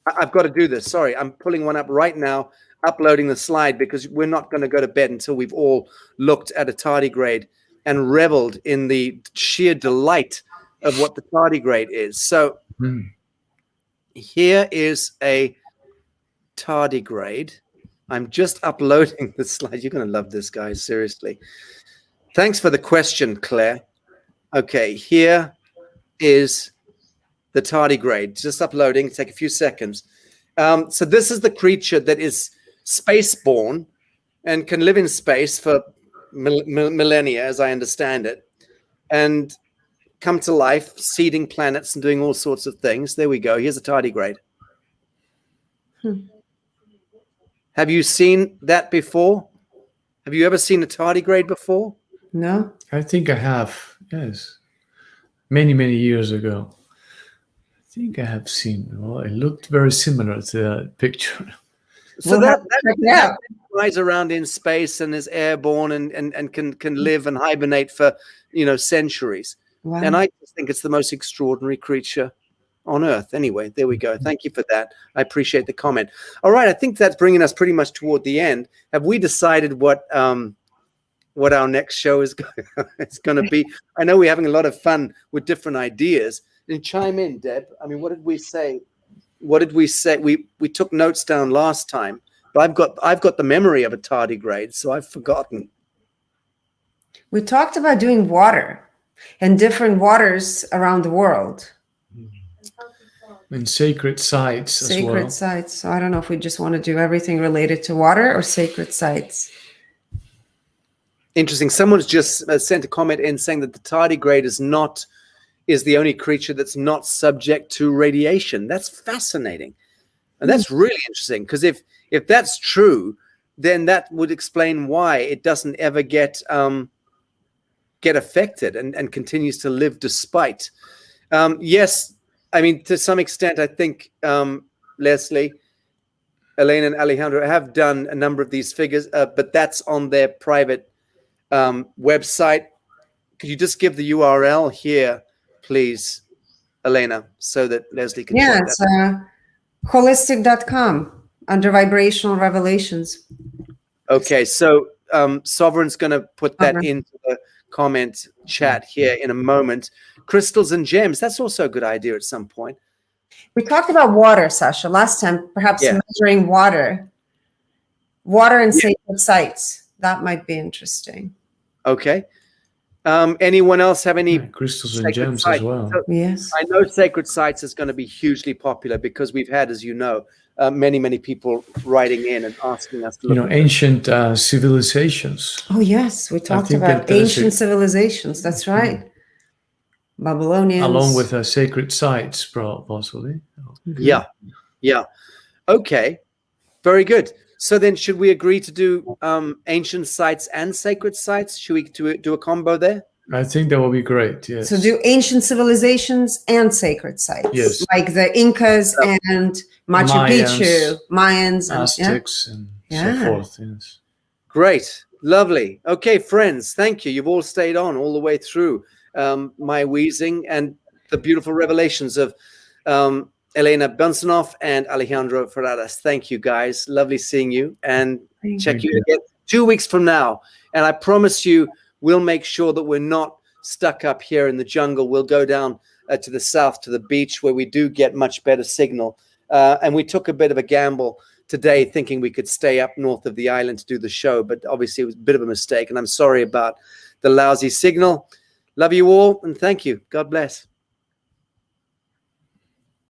[SPEAKER 1] I've got to do this. Sorry, I'm pulling one up right now, uploading the slide, because we're not going to go to bed until we've all looked at a tardigrade and reveled in the sheer delight of what the tardigrade is. So here is a tardigrade. I'm just uploading the slide. You're going to love this, guys. Seriously. Thanks for the question, Claire. Okay, here is the tardigrade. Just uploading. Take a few seconds. So this is the creature that is space-born and can live in space for millennia, as I understand it, and come to life, seeding planets and doing all sorts of things. There we go. Here's a tardigrade. Have you seen that before? Have you ever seen a tardigrade before?
[SPEAKER 2] No.
[SPEAKER 3] I think I have, yes. Many, many years ago. I think I have seen. Well, it looked very similar to that picture.
[SPEAKER 1] So
[SPEAKER 2] We'll
[SPEAKER 1] that flies around in space and is airborne and can live and hibernate for centuries.
[SPEAKER 2] Wow.
[SPEAKER 1] And I just think it's the most extraordinary creature on Earth. Anyway, there we go. Thank you for that. I appreciate the comment. All right, I think that's bringing us pretty much toward the end. Have we decided what our next show is going to be? I know we're having a lot of fun with different ideas. And chime in, Deb. I mean, what did we say? What did we say? We took notes down last time, but I've got the memory of a tardigrade, so I've forgotten.
[SPEAKER 2] We talked about doing water and different waters around the world.
[SPEAKER 3] And sacred sites as well.
[SPEAKER 2] Sacred sites. So I don't know if we just want to do everything related to water or sacred sites.
[SPEAKER 1] Interesting. Someone's just sent a comment in saying that the tardigrade is the only creature that's not subject to radiation. That's fascinating. And that's really interesting, because if that's true, then that would explain why it doesn't ever get affected and continues to live despite. Yes, I mean, to some extent, I think, Leslie, Elena and Alejandro have done a number of these figures, but that's on their private website. Could you just give the URL here, please, Elena, so that Leslie can check
[SPEAKER 2] it's
[SPEAKER 1] that?
[SPEAKER 2] holistic.com under vibrational revelations.
[SPEAKER 1] Okay, so Sovereign's going to put that
[SPEAKER 2] Okay.
[SPEAKER 1] into the comment chat here in a moment. Crystals and gems, that's also a good idea at some point.
[SPEAKER 2] We talked about water, Sasha, last time, perhaps
[SPEAKER 1] Yeah.
[SPEAKER 2] measuring water and
[SPEAKER 1] Yeah.
[SPEAKER 2] sacred sites. That might be interesting.
[SPEAKER 1] Okay. Anyone else have any
[SPEAKER 3] Crystals and
[SPEAKER 1] sacred
[SPEAKER 3] gems
[SPEAKER 1] sites?
[SPEAKER 3] as well.
[SPEAKER 1] So
[SPEAKER 2] Yes.
[SPEAKER 1] I know sacred sites is going to be hugely popular because we've had, as you know, many people writing in and asking us to
[SPEAKER 3] You
[SPEAKER 1] look
[SPEAKER 3] know,
[SPEAKER 1] at
[SPEAKER 3] ancient civilizations.
[SPEAKER 2] Oh, yes. We talked
[SPEAKER 3] think
[SPEAKER 2] about
[SPEAKER 3] that there's
[SPEAKER 2] ancient civilizations. That's right. Babylonians.
[SPEAKER 3] Along with sacred sites, possibly.
[SPEAKER 1] Yeah. Okay, very good. So then should we agree to do ancient sites and sacred sites? Should we do a combo there?
[SPEAKER 3] I think that would be great, yes.
[SPEAKER 2] So do ancient civilizations and sacred sites.
[SPEAKER 3] Yes.
[SPEAKER 2] Like the Incas and Machu Picchu, Mayans, and
[SPEAKER 3] Aztecs, and
[SPEAKER 2] Yeah.
[SPEAKER 3] so forth, yes.
[SPEAKER 1] Great, lovely. Okay, friends, thank you. You've all stayed on all the way through my wheezing and the beautiful revelations of Elena Bunsonoff and Alejandro Ferradas. Thank you, guys. Lovely seeing you, and check you again 2 weeks from now. And I promise you, we'll make sure that we're not stuck up here in the jungle. We'll go down to the south, to the beach, where we do get much better signal. And we took a bit of a gamble today, thinking we could stay up north of the island to do the show. But obviously, it was a bit of a mistake. And I'm sorry about the lousy signal. Love you all, and thank you. God bless.